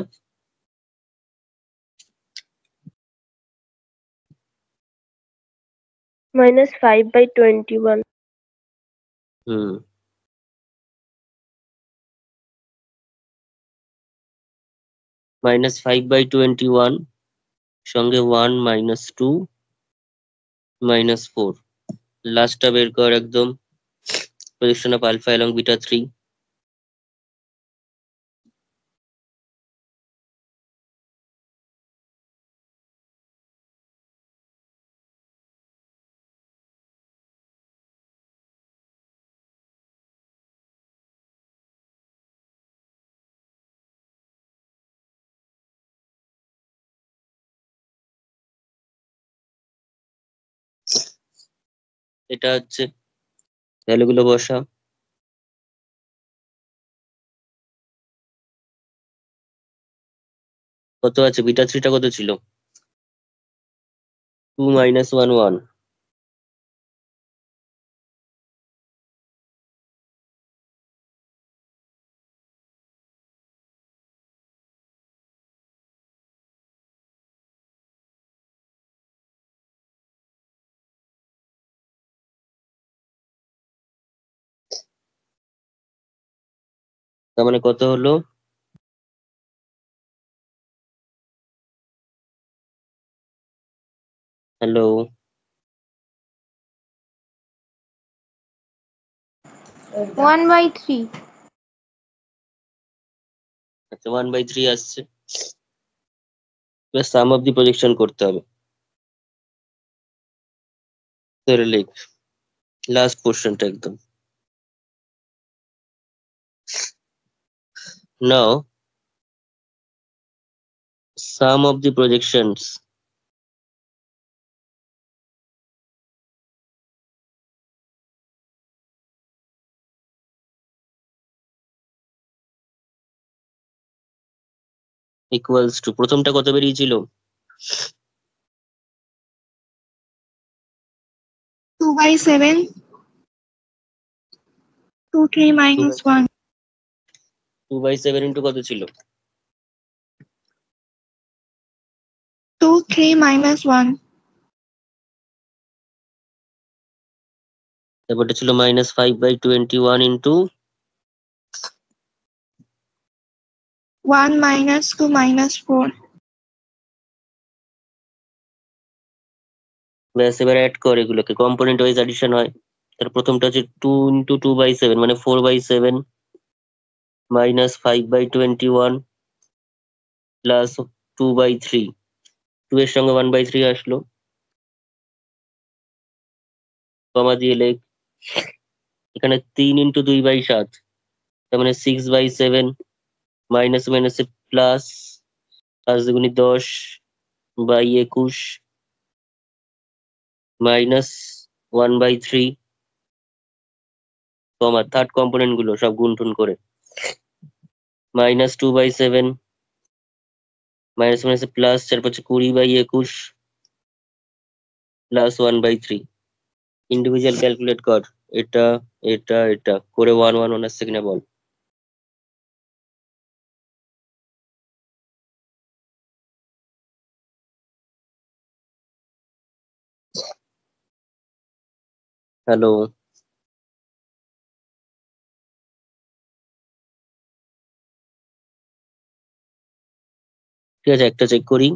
-5/21. হুম -5/21 সঙ্গে 1 - 2 -4। লাস্টটা বের কর একদম, প্রজেকশন অফ আলফা এবং বিটা 3। এটা হচ্ছে ভ্যালুগুলো বসা। কত আছে? বিটা থ্রিটা কত ছিল? 2 - 1 1। তার মানে কত হলো? হ্যালো? 1/3. আচ্ছা, 1/3 আসছে। এবার সাম অফ দি প্রজেকশন করতে হবে। তাহলে লিখ লাস্ট পোর্শনটা একদম। নাও sum of the projections equals to, প্রথমটা কত বেরিয়েছিল? 2/7. 2k minus 1. 2/7 ইন্টু কত ছিল? 2k minus 1. তারপরটা ছিল -5/21 ইন্টু 1 minus 2 minus 4. ব্যাস এবার অ্যাড কর এগুলোকে, কম্পোনেন্ট ওয়াইজ অ্যাডিশন হয়। তার প্রথমটা হচ্ছে 2 ইন্টু 2/7 মানে 4/7 মাইনাস 5/21 প্লাস 2/3, 2 এর সঙ্গে 1/3 আসলো, কমা দিয়ে লেখ এখানে 3 ইন্টু 2/7 তার মানে 6/7 মাইনাস মাইনাসে প্লাস, 5 দুগুণে 10/21 মাইনাস 1/3, কমা থার্ড কম্পোনেন্ট গুলো সব গুণটুন করে মাইনাস 2/7 মাইনাস মাইনাসে প্লাস 4×5 20/21 প্লাস 1/3। ইন্ডিভিজুয়াল ক্যালকুলেট কর, এটা এটা এটা করে 1 1 1 আসছে কিনা বল। হ্যালো, ঠিক আছে একটা চেক করি।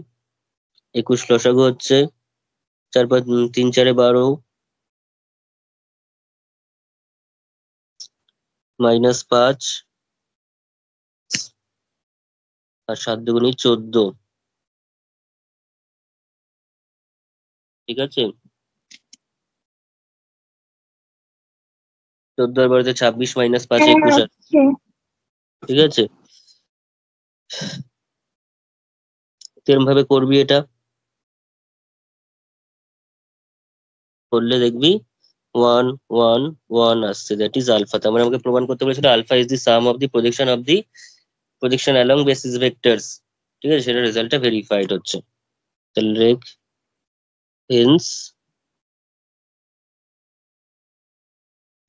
21 লসাগু হচ্ছে 4 5 3 4 12 -5 আর 7 দুগুণে 14, ঠিক আছে। 14 আর 12 26 -5 21 হচ্ছে। ঠিক আছে। এরকম ভাবে করবি, এটা করলে দেখবি 1 1 1 আসছে, দ্যাট ইজ আলফা। তার মানে আমাকে প্রমাণ করতে বলেছিল alpha is the sum of the projection along basis vectors, ঠিক আছে। সেটা রেজাল্টটা ভেরিফাইড হচ্ছে। তাহলে রেখ hence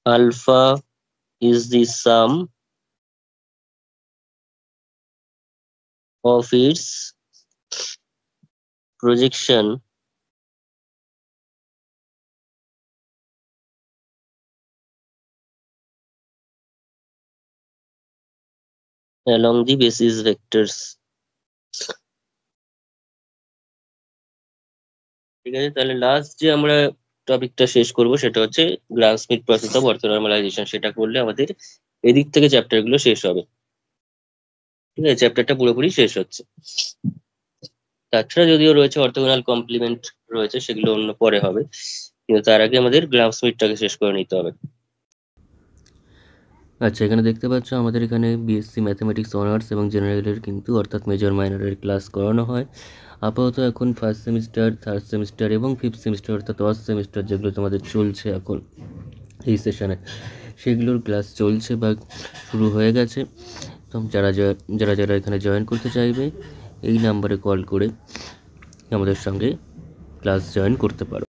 alpha is the sum of its projection along the basis vectors, ঠিক আছে। তাহলে লাস্ট যে আমরা টপিকটা শেষ করব সেটা হচ্ছে গ্রাম-স্মিথ প্রসেস অফ অর্থোনর্মালাইজেশন। সেটা করলে আমাদের এদিক থেকে চ্যাপ্টার গুলো শেষ হবে, ঠিক আছে। চ্যাপ্টারটা পুরোপুরি শেষ হচ্ছে। তাছাড়া যদিও রয়েছে অর্থোগোনাল কমপ্লিমেন্ট রয়েছে, সেগুলো অন্য পরে হবে, কিন্তু তার আগে আমাদের গ্রাম-স্মিথটাকে শেষ করে নিতে হবে। আচ্ছা, এখানে দেখতে পাচ্ছ আমাদের এখানে বিএসসি ম্যাথমেটিক্স অনার্স এবং জেনারেলের কিন্তু অর্থাৎ মেজর মাইনরের ক্লাস করানো হয়। আপাতত এখন ফার্স্ট সেমিস্টার, থার্ড সেমিস্টার এবং ফিফথ সেমিস্টার অর্থাৎ অর্থ সেমিস্টার যেগুলো তোমাদের চলছে এখন এই সেশনে, সেগুলোর ক্লাস চলছে বা শুরু হয়ে গেছে। তো যারা যারা যারা এখানে জয়েন করতে চাইবে এই নাম্বারে কল করে আমাদের সঙ্গে ক্লাস জয়েন করতে পারো।